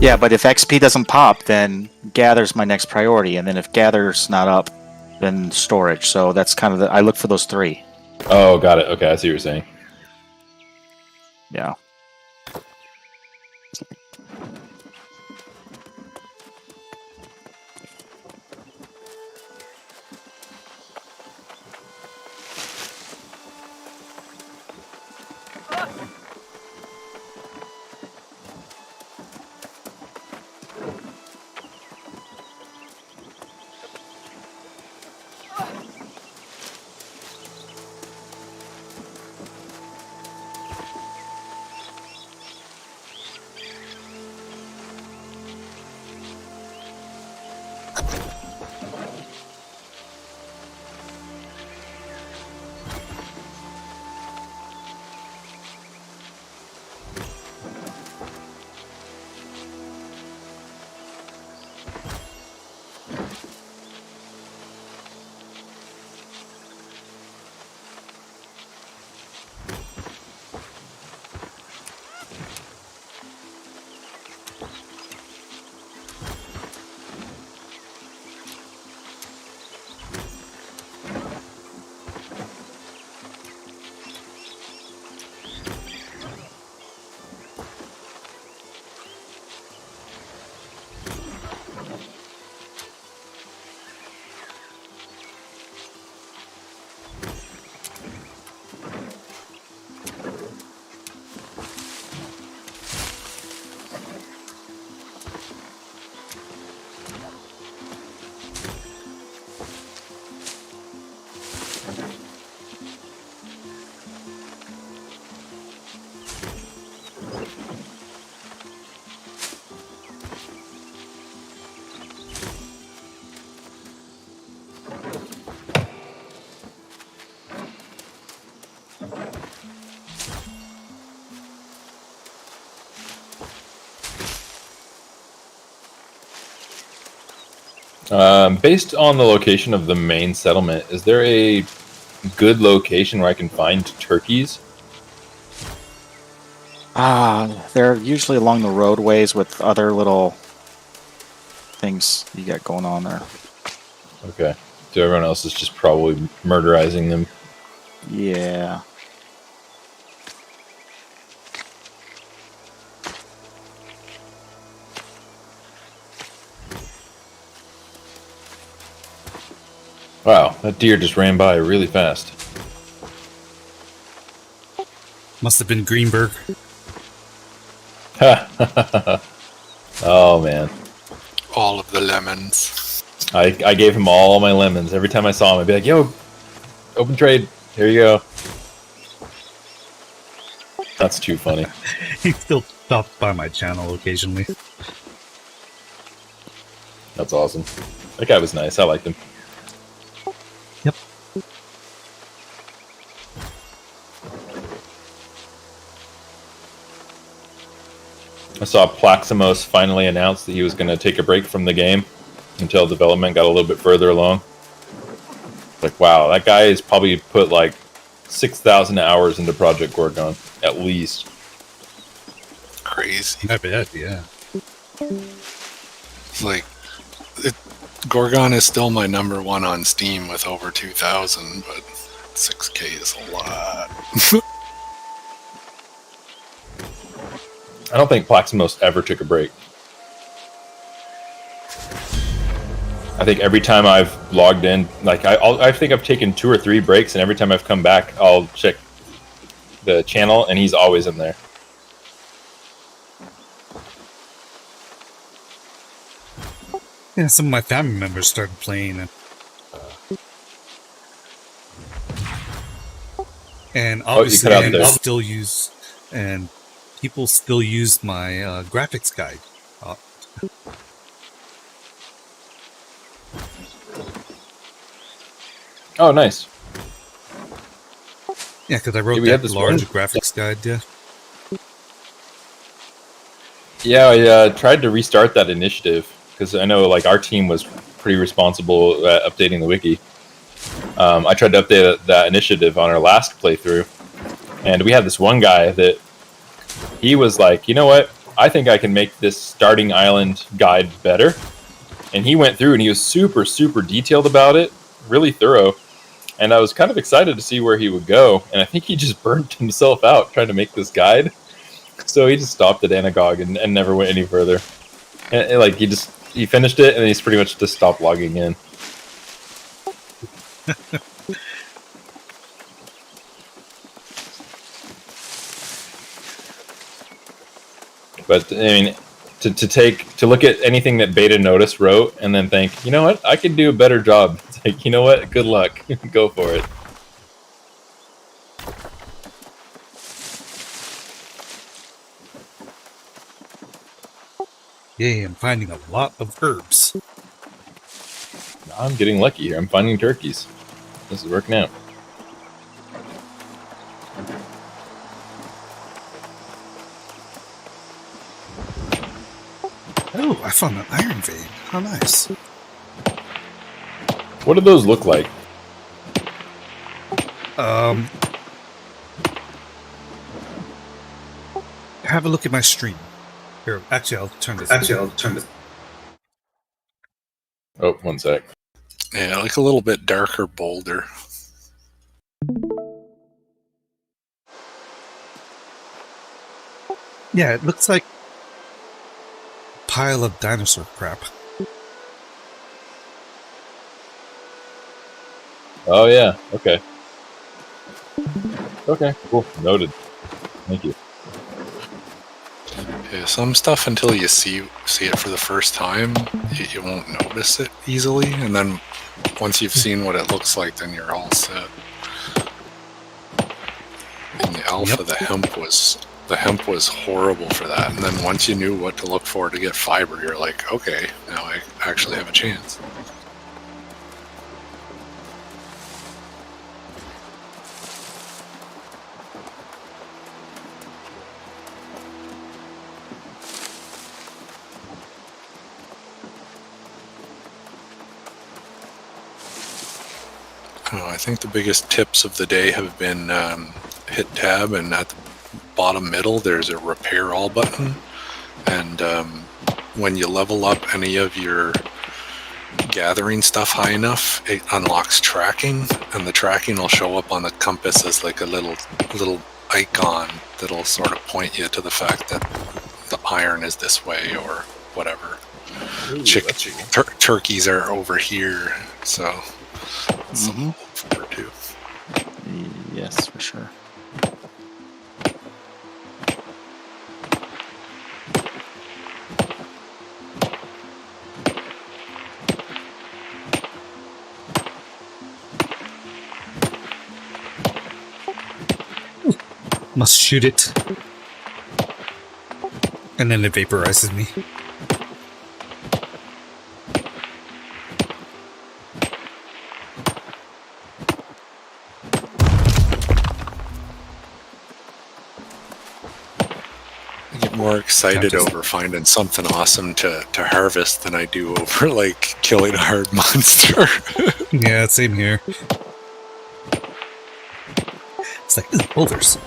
Yeah, but if XP doesn't pop, then gather's my next priority, and then if gather's not up, then storage. So that's kind of I look for those 3. Oh, got it. Okay, I see what you're saying. Yeah. Based on the location of the main settlement, is there a good location where I can find turkeys? They're usually along the roadways with other little things you got going on there. Okay. So everyone else is just probably murderizing them. Yeah. Wow, that deer just ran by really fast. Must have been Greenberg. Oh man, All of the lemons. I gave him all my lemons. Every time I saw him, I'd be like, "Yo, open trade. Here you go." That's too funny. He still stops by my channel occasionally. That's awesome. That guy was nice. I liked him. Yep. I saw Plaximos finally announced that he was going to take a break from the game until development got a little bit further along. Like, wow, that guy has probably put like 6,000 hours into Project Gorgon, at least. Crazy. I bet, yeah. It's like, Gorgon is still my number one on Steam with over 2,000, but 6K is a lot. I don't think Plaximos ever took a break. I think every time I've logged in, like I think I've taken 2 or 3 breaks, and every time I've come back, I'll check the channel, and he's always in there. Yeah, some of my family members started playing, and obviously, cut out there. still use, and people still use my graphics guide. Oh, nice. Yeah, because I wrote we have that this large one? graphics guide. Yeah. Yeah, I tried to restart that initiative because I know like our team was pretty responsible at updating the wiki. I tried to update that initiative on our last playthrough, and we had this one guy that he was like, you know what? I think I can make this starting island guide better. And he went through and he was super, super detailed about it, really thorough. And I was kind of excited to see where he would go. And I think he just burnt himself out trying to make this guide. So he just stopped at Anagog and never went any further. And like he finished it and he's pretty much just stopped logging in. But I mean, to look at anything that Beta Notice wrote and then think, you know what, I could do a better job. It's like, you know what, good luck, go for it. Yay, I'm finding a lot of herbs. I'm getting lucky here. I'm finding turkeys. This is working out. Oh, I found an iron vein. How nice. What do those look like? Have a look at my stream. Here, actually, I'll turn this. Oh, one sec. Yeah, like a little bit darker boulder. Yeah, it looks like a pile of dinosaur crap. Oh yeah. Okay. Okay. Cool. Noted. Thank you. Yeah, some stuff until you see it for the first time, you won't notice it easily, and then once you've seen what it looks like, then you're all set. In the alpha, the hemp was horrible for that, and then once you knew what to look for to get fiber, you're like, okay, now I actually have a chance. I think the biggest tips of the day have been hit tab, and at the bottom middle there's a repair all button, and when you level up any of your gathering stuff high enough, it unlocks tracking, and the tracking will show up on the compass as like a little icon that'll sort of point you to the fact that the iron is this way or whatever. Ooh, Turkeys are over here, so something to look forward to. Yes, for sure. Must shoot it. And then it vaporizes me. I get more excited Just- over finding something awesome to harvest than I do over like killing a hard monster. Yeah, same here. It's like, ooh, boulders.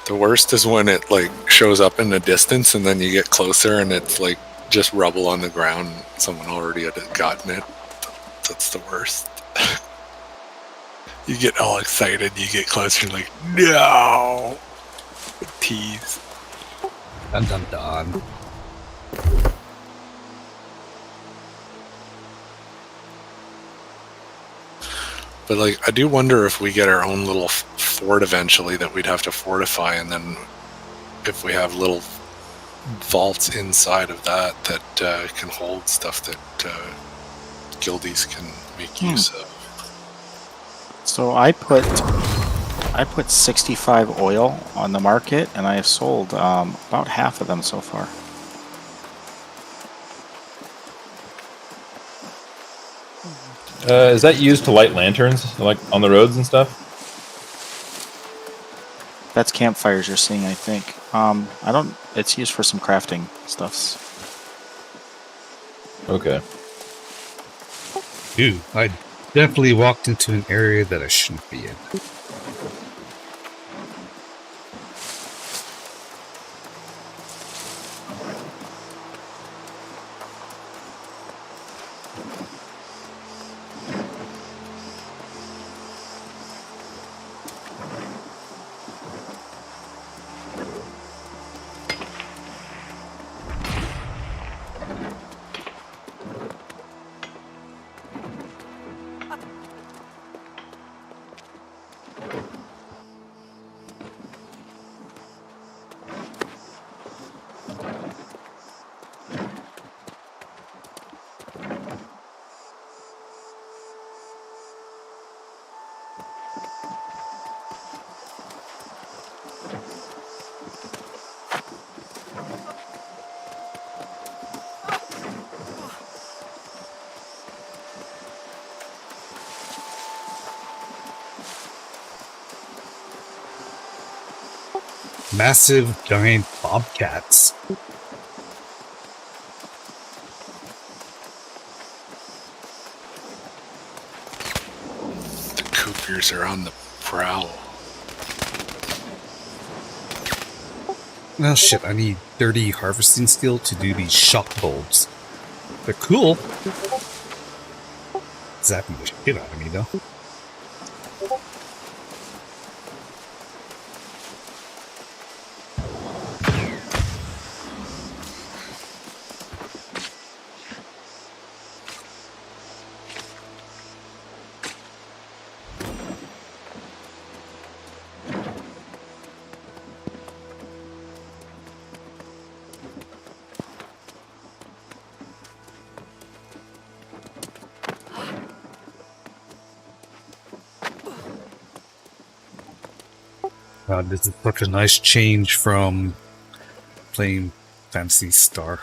The worst is when it like shows up in the distance and then you get closer and it's like just rubble on the ground. Someone already had gotten it. That's the worst. You get all excited, you get closer, like, no! Tease. Dun dun dun. But like, I do wonder if we get our own little fort eventually that we'd have to fortify, and then if we have little vaults inside of that can hold stuff that guildies can make use of. So I put 65 oil on the market, and I have sold about half of them so far. Is that used to light lanterns, like on the roads and stuff? That's campfires you're seeing, I think. I don't. It's used for some crafting stuffs. Okay. Dude, I definitely walked into an area that I shouldn't be in. Massive giant bobcats. The cougars are on the prowl. Oh shit, I need 30 harvesting skill to do these shock bulbs. They're cool. Zapping the shit out of me though. God, this is such a nice change from playing Fantasy Star.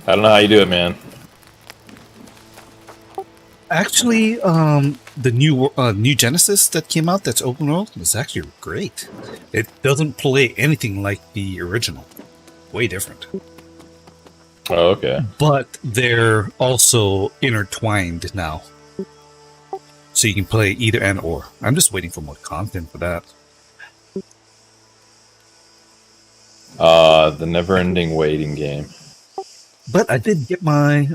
I don't know how you do it, man. Actually, the new Genesis that came out that's open world is actually great. It doesn't play anything like the original. Way different. Oh, okay. But they're also intertwined now. So you can play either and or. I'm just waiting for more content for that. The never-ending waiting game. But I did get my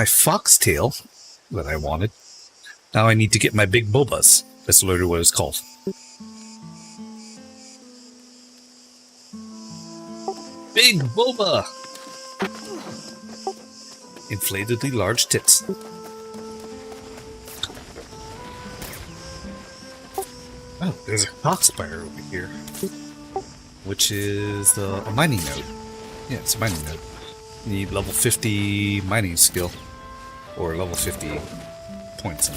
foxtail that I wanted. Now I need to get my big bobas. That's literally what it's called. Big boba! Inflatedly large tits. Oh, there's a foxfire over here. Which is a mining node. Yeah, it's a mining node. You need level 50 mining skill. Or level 50 points.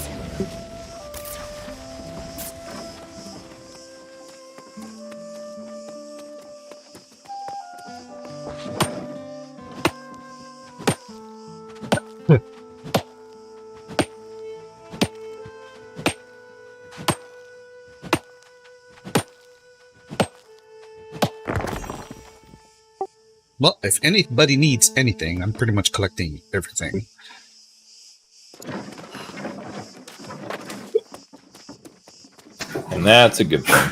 Well, if anybody needs anything, I'm pretty much collecting everything. And that's a good thing.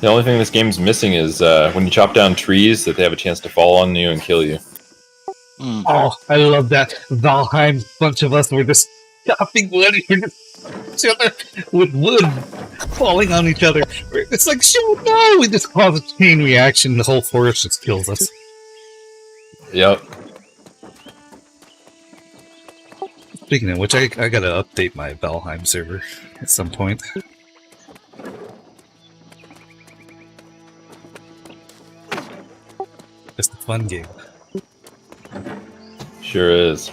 The only thing this game's missing is when you chop down trees, that they have a chance to fall on you and kill you. Oh, I love that. Valheim, bunch of us were just chopping wood. We're just each other with wood falling on each other. It's like, shoot, no! We just cause a chain reaction. The whole forest just kills us. Yep. Speaking of which, I gotta update my Valheim server at some point. It's a fun game. Sure is.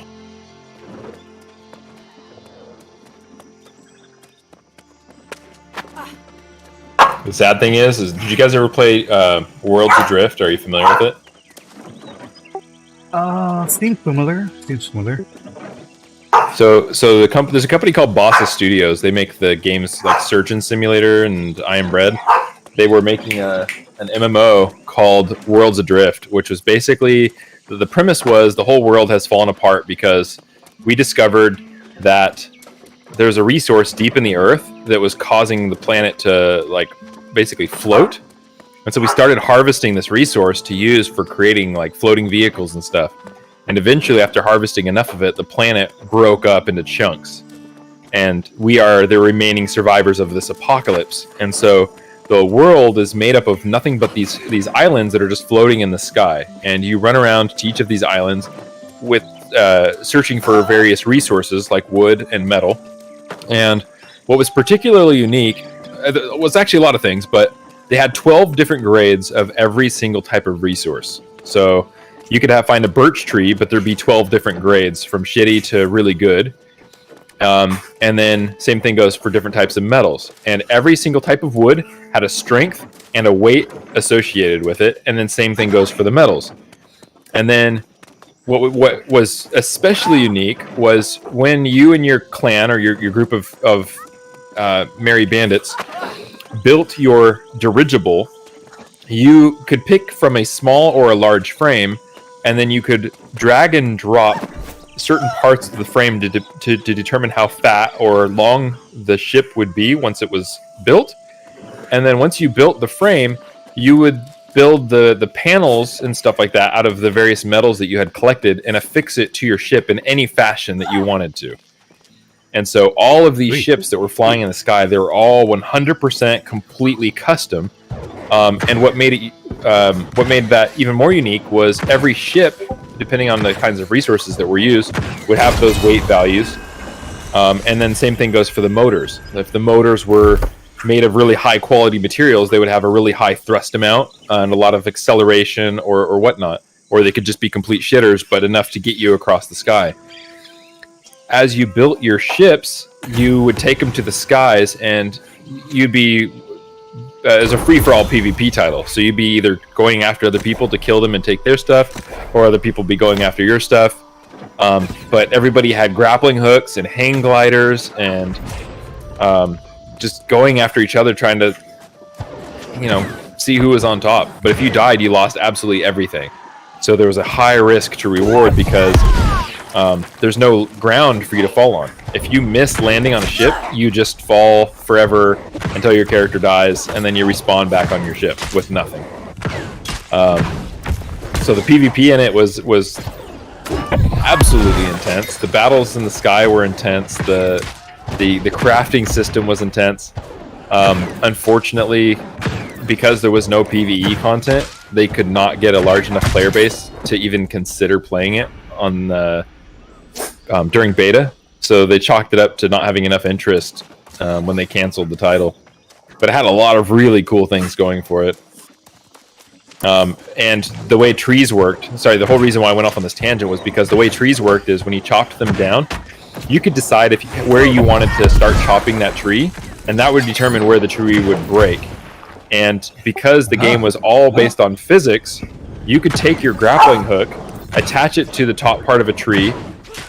The sad thing is did you guys ever play Worlds Adrift? Are you familiar with it? Seems familiar. So there's a company called Bossa Studios. They make the games like Surgeon Simulator and I Am Bread. They were making an MMO called Worlds Adrift, which was basically the premise was the whole world has fallen apart because we discovered that there's a resource deep in the earth that was causing the planet to like basically float. And so we started harvesting this resource to use for creating like floating vehicles and stuff. And eventually, after harvesting enough of it, the planet broke up into chunks. And we are the remaining survivors of this apocalypse. And so the world is made up of nothing but these islands that are just floating in the sky. And you run around to each of these islands with searching for various resources like wood and metal. And what was particularly unique was actually a lot of things, but they had 12 different grades of every single type of resource. So you could find a birch tree, but there'd be 12 different grades from shitty to really good. And then same thing goes for different types of metals. And every single type of wood had a strength and a weight associated with it. And then same thing goes for the metals. And then what was especially unique was when you and your clan or your group of merry bandits built your dirigible, you could pick from a small or a large frame, and then you could drag and drop certain parts of the frame to determine how fat or long the ship would be once it was built. And then once you built the frame, you would build the panels and stuff like that out of the various metals that you had collected and affix it to your ship in any fashion that you wanted to. And so all of these ships that were flying in the sky, they were all 100% completely custom. And what made that even more unique was every ship, depending on the kinds of resources that were used, would have those weight values. And then same thing goes for the motors. If the motors were made of really high quality materials, they would have a really high thrust amount and a lot of acceleration or whatnot. Or they could just be complete shitters, but enough to get you across the sky. As you built your ships, you would take them to the skies, and you'd be as a free-for-all PvP title. So you'd be either going after other people to kill them and take their stuff, or other people be going after your stuff. But everybody had grappling hooks and hang gliders and just going after each other, trying to, see who was on top. But if you died, you lost absolutely everything. So there was a high risk to reward because there's no ground for you to fall on. If you miss landing on a ship, you just fall forever until your character dies, and then you respawn back on your ship with nothing. So the PvP in it was absolutely intense. The battles in the sky were intense. The crafting system was intense. Unfortunately, because there was no PvE content, they could not get a large enough player base to even consider playing it on the during beta. So they chalked it up to not having enough interest when they canceled the title. But it had a lot of really cool things going for it. And the way trees worked, the whole reason why I went off on this tangent was because the way trees worked is when you chopped them down, you could decide where you wanted to start chopping that tree, and that would determine where the tree would break. And because the game was all based on physics, you could take your grappling hook, attach it to the top part of a tree,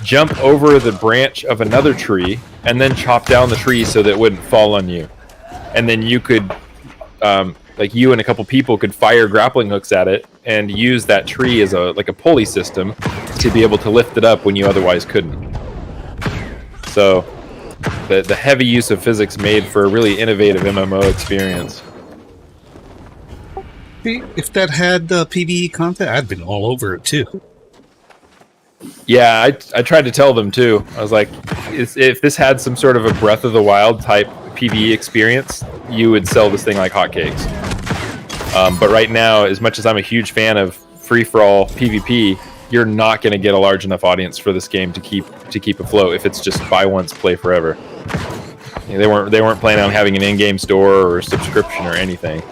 jump over the branch of another tree, and then chop down the tree so that it wouldn't fall on you. And then you could, you and a couple people could fire grappling hooks at it and use that tree as a pulley system to be able to lift it up when you otherwise couldn't. So the heavy use of physics made for a really innovative MMO experience. If that had PvE content, I'd been all over it too. Yeah, I tried to tell them too. I was like, if this had some sort of a Breath of the Wild type PvE experience, you would sell this thing like hotcakes. But right now, as much as I'm a huge fan of free-for-all PvP, you're not going to get a large enough audience for this game to keep afloat if it's just buy once, play forever. They weren't planning on having an in-game store or a subscription or anything.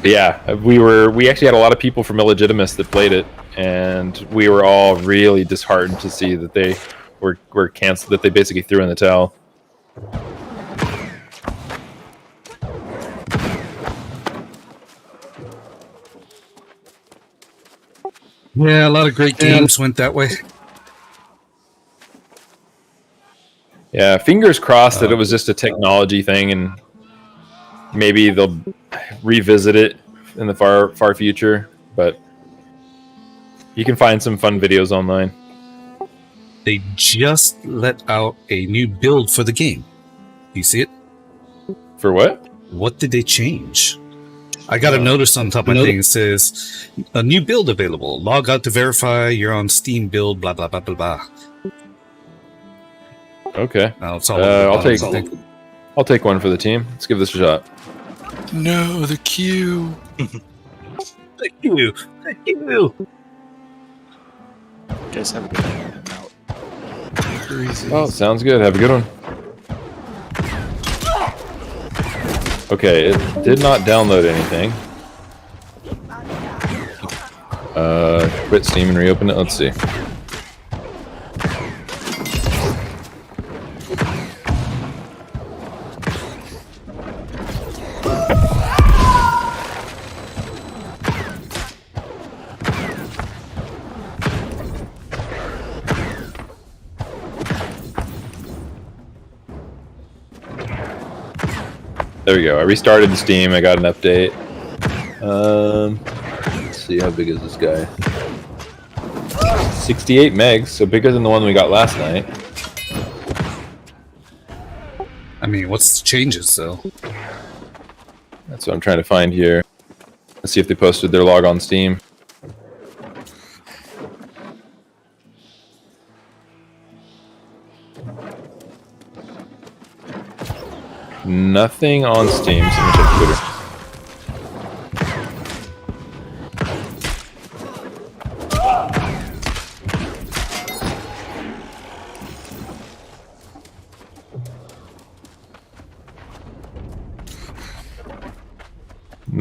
Yeah, we actually had a lot of people from Illegitimists that played it, and we were all really disheartened to see that they were canceled, that they basically threw in the towel. Yeah, a lot of great games went that way. Yeah, fingers crossed that it was just a technology thing, and maybe they'll revisit it in the far future. But you can find some fun videos online. They just let out a new build for the game. You see it? For what? What did they change? I got a notice on top of my thing. It says, a new build available. Log out to verify you're on Steam build, blah, blah, blah, blah, blah. Okay. It's all I'll take one for the team. Let's give this a shot. No, the queue. Thank you. Thank you. Guys have a good night. I'm out. Oh, sounds good. Have a good one. Okay, it did not download anything. Quit Steam and reopen it. Let's see. There we go. I restarted the Steam. I got an update. Let's see, how big is this guy? 68 megs, so bigger than the one we got last night. I mean, what's the changes, though? That's what I'm trying to find here. Let's see if they posted their log on Steam. Nothing on Steam, so let me check Twitter.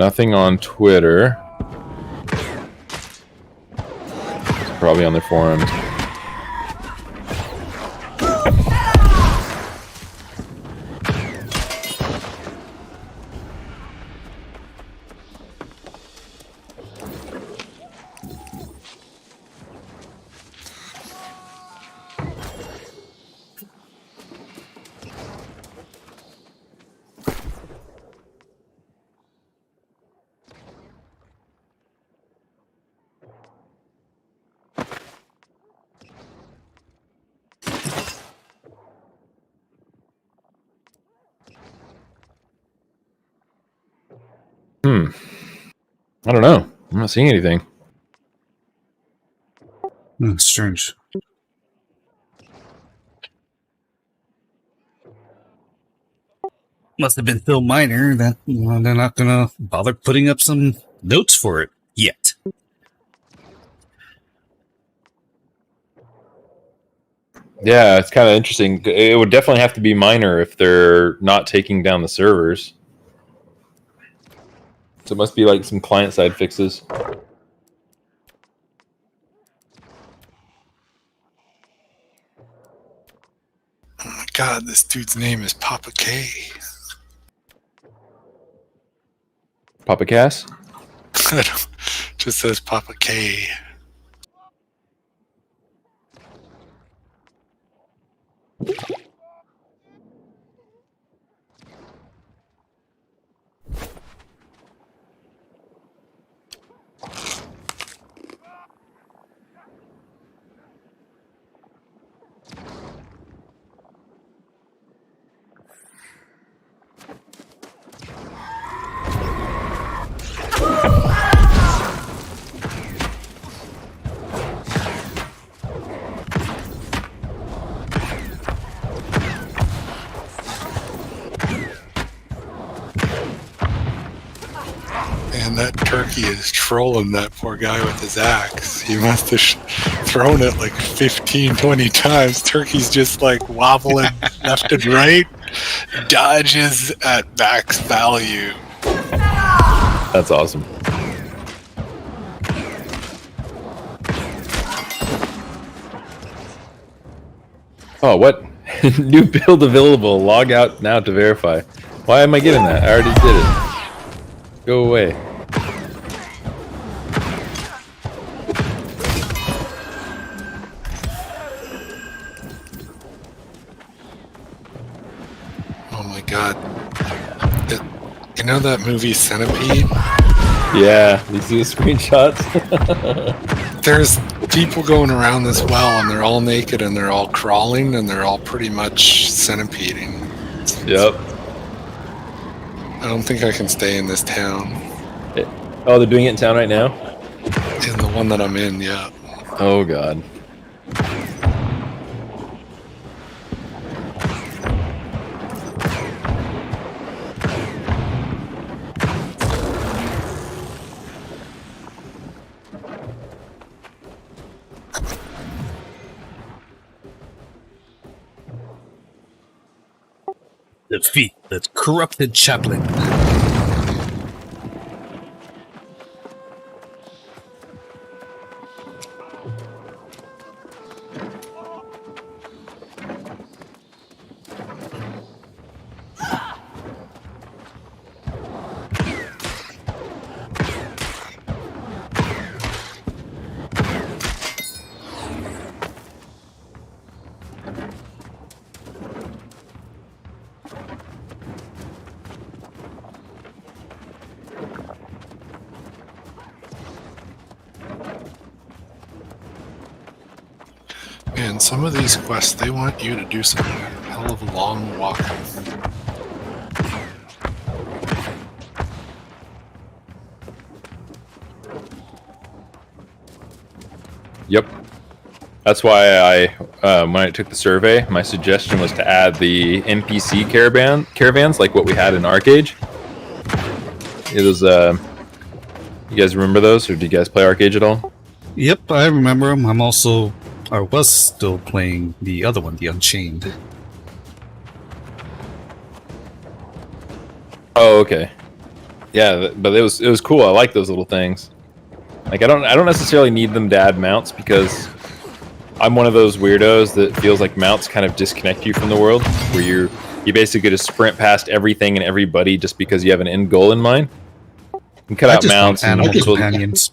Nothing on Twitter. Probably on their forums. I don't know. I'm not seeing anything. Strange. Must have been so minor that they're not gonna bother putting up some notes for it yet. Yeah, it's kind of interesting. It would definitely have to be minor if they're not taking down the servers. So it must be like some client-side fixes. Oh my god, this dude's name is Papa K. Papa Cass? Just says Papa K. And that turkey is trolling that poor guy with his axe. He must have thrown it like 15, 20 times. Turkey's just like wobbling left and right. Dodges at max value. That's awesome. Oh, what? New build available. Log out now to verify. Why am I getting that? I already did it. Go away. Oh my god. You know that movie Centipede? Yeah, you see the screenshots? There's people going around this well and they're all naked and they're all crawling and they're all pretty much centipeding. Yep. I don't think I can stay in this town. Oh, they're doing it in town right now? In the one that I'm in, yeah. Oh, God. Defeat the corrupted chaplain. Man, some of these quests, they want you to do some hell of a long walking. Yep. That's why when I took the survey, my suggestion was to add the NPC caravans, like what we had in Arcade. It was, you guys remember those, or do you guys play Arcade at all? Yep, I remember him. I was still playing the other one, the Unchained. Oh, okay. Yeah, but it was cool. I like those little things. Like I don't necessarily need them to add mounts because I'm one of those weirdos that feels like mounts kind of disconnect you from the world, where you basically just sprint past everything and everybody just because you have an end goal in mind. And cut I out just mounts want and animal companions.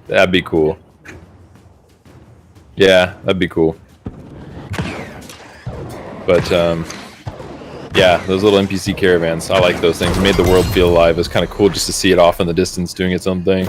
that'd be cool. Yeah, that'd be cool. But yeah, those little NPC caravans, I like those things. It made the world feel alive. It was kind of cool just to see it off in the distance doing its own thing.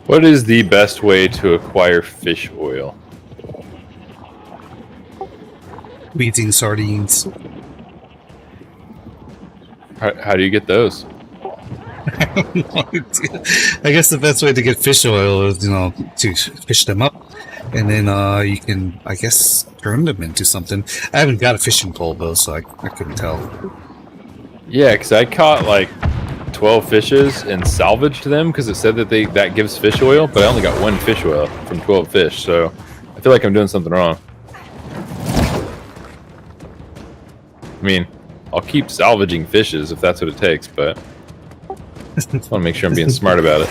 What is the best way to acquire fish oil? Eating sardines. How do you get those? I guess the best way to get fish oil is, to fish them up, and then you can, I guess, turn them into something. I haven't got a fishing pole though, so I couldn't tell. Yeah, because I caught like 12 fishes and salvaged them because it said that that gives fish oil, but I only got 1 fish oil from 12 fish, so I feel like I'm doing something wrong. I mean, I'll keep salvaging fishes if that's what it takes, but I just want to make sure I'm being smart about it.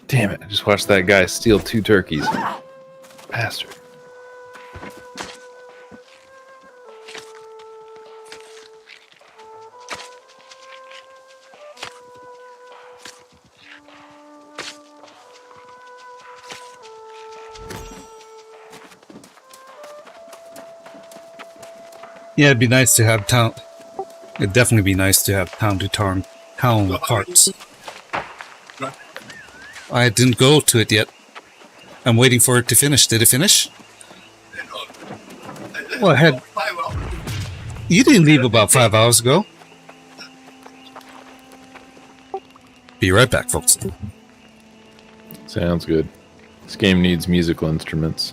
Damn it, I just watched that guy steal 2 turkeys. Bastard. Yeah, it'd be nice to have town. It'd definitely be nice to have town parts. I didn't go to it yet. I'm waiting for it to finish. Did it finish? Well, you didn't leave about 5 hours ago. Be right back, folks. Sounds good. This game needs musical instruments.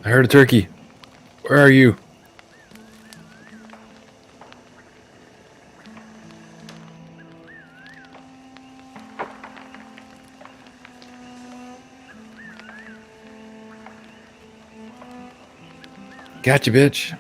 I heard a turkey. Where are you? Gotcha, bitch.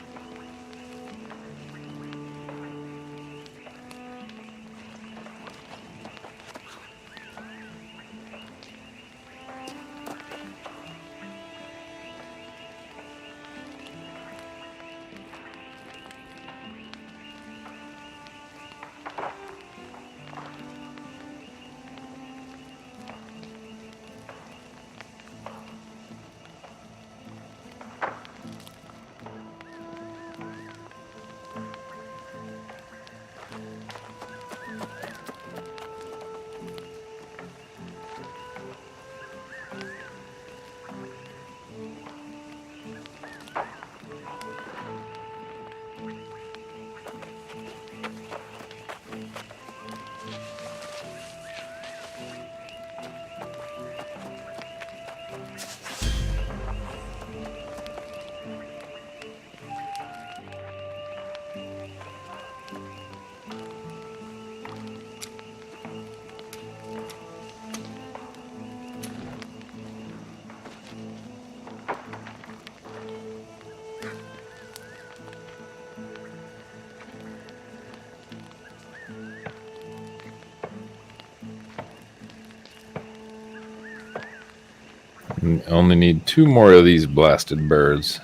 Only need 2 more of these blasted birds.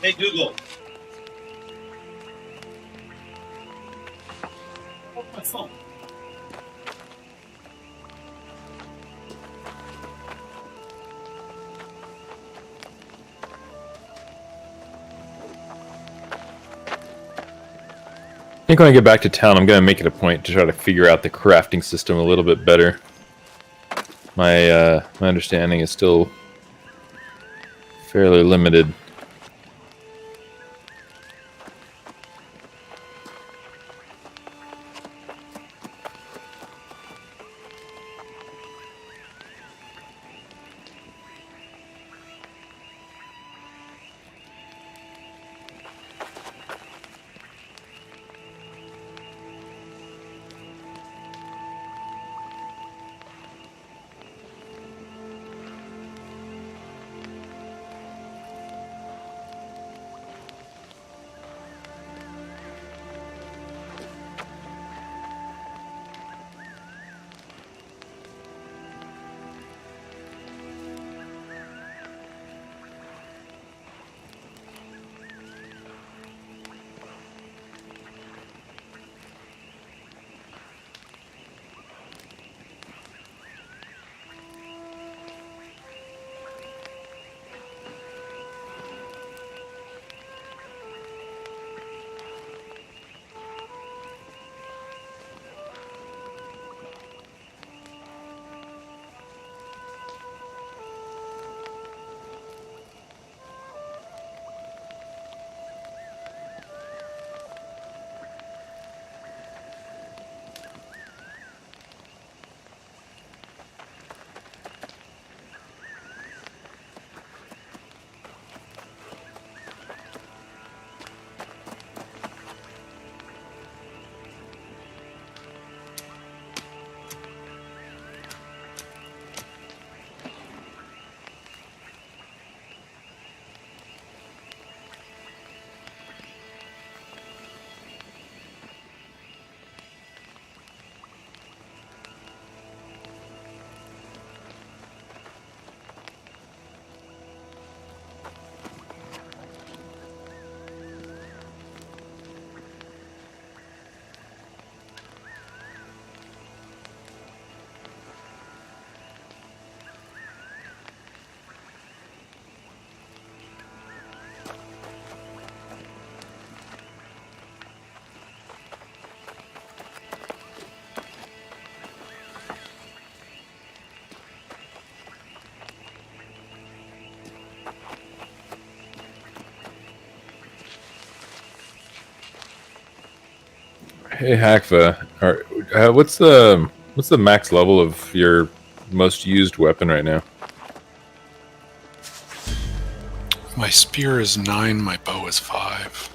Hey Google. Oh, my phone. I think when I get back to town, I'm going to make it a point to try to figure out the crafting system a little bit better. My understanding is still fairly limited. Hey Hackva, what's the max level of your most used weapon right now? My spear is 9, my bow is 5.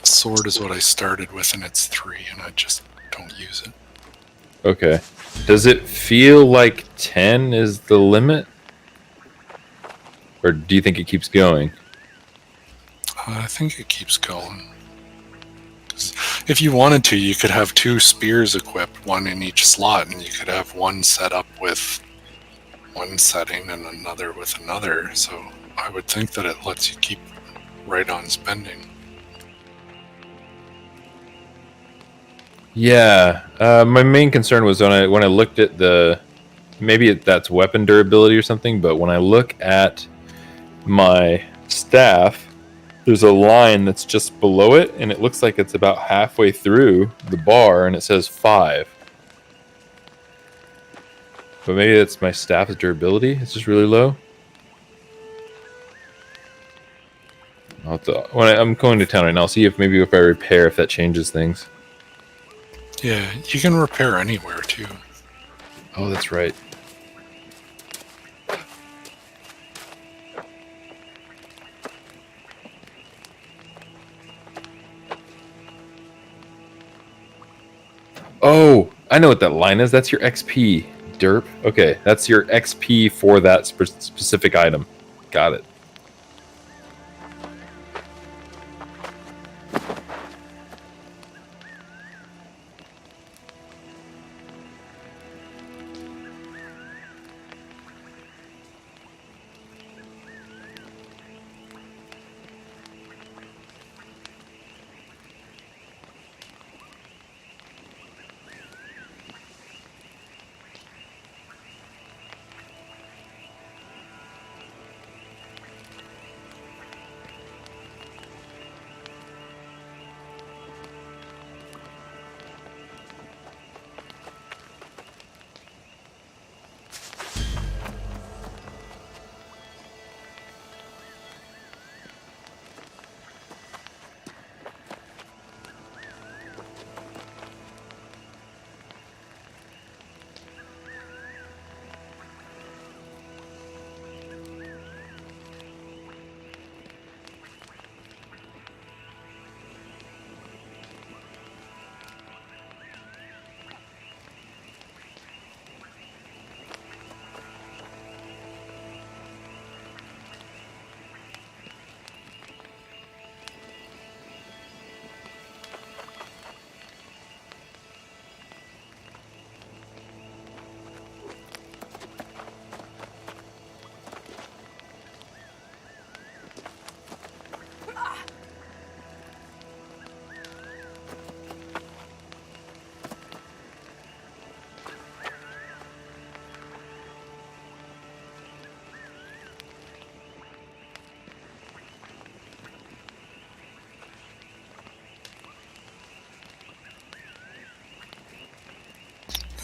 Sword is what I started with, and it's 3, and I just don't use it. Okay. Does it feel like 10 is the limit? Or do you think it keeps going? I think it keeps going. 'Cause if you wanted to, you could have 2 spears equipped, one in each slot, and you could have one set up with one setting and another with another. So I would think that it lets you keep right on spending. Yeah. My main concern was when I looked at maybe that's weapon durability or something, but when I look at my staff, there's a line that's just below it, and it looks like it's about halfway through the bar, and it says 5. But maybe that's my staff's durability. It's just really low. I'm going to town right now. I'll see if I repair, if that changes things. Yeah, you can repair anywhere too. Oh, that's right. Oh, I know what that line is. That's your XP, derp. Okay, that's your XP for that specific item. Got it.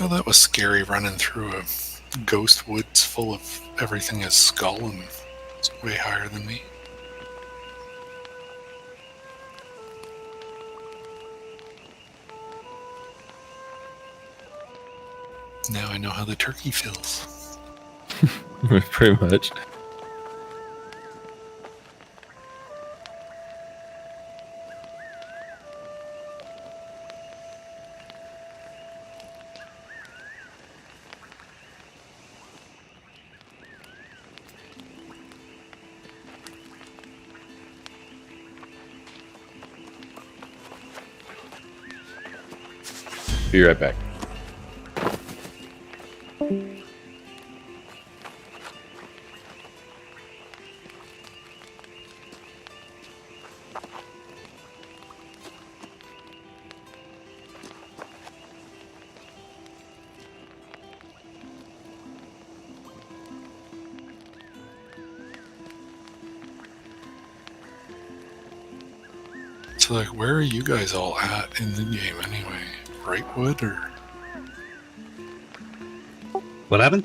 Oh, that was scary, running through a ghost woods full of everything is skull and it's way higher than me. Now I know how the turkey feels. Pretty much. Be right back. So, like, where are you guys all at in the game anyway? Brightwood or? What happened?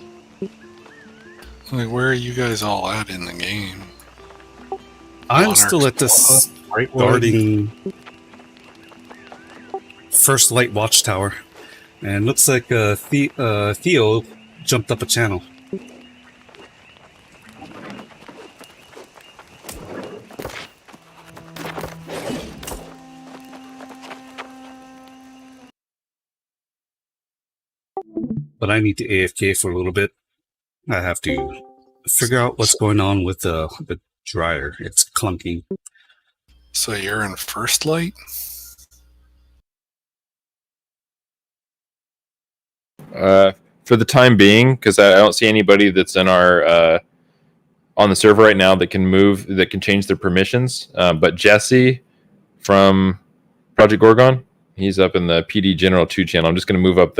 Like, where are you guys all at in the game? I'm Monarch's still at the Paw, Brightwood? First Light Watchtower. And looks like Theo jumped up a channel. But I need to AFK for a little bit. I have to figure out what's going on with the dryer. It's clunking. So you're in First Light? For the time being, because I don't see anybody that's in our on the server right now that can change their permissions. But Jesse from Project Gorgon, he's up in the PD General 2 channel. I'm just going to move up there.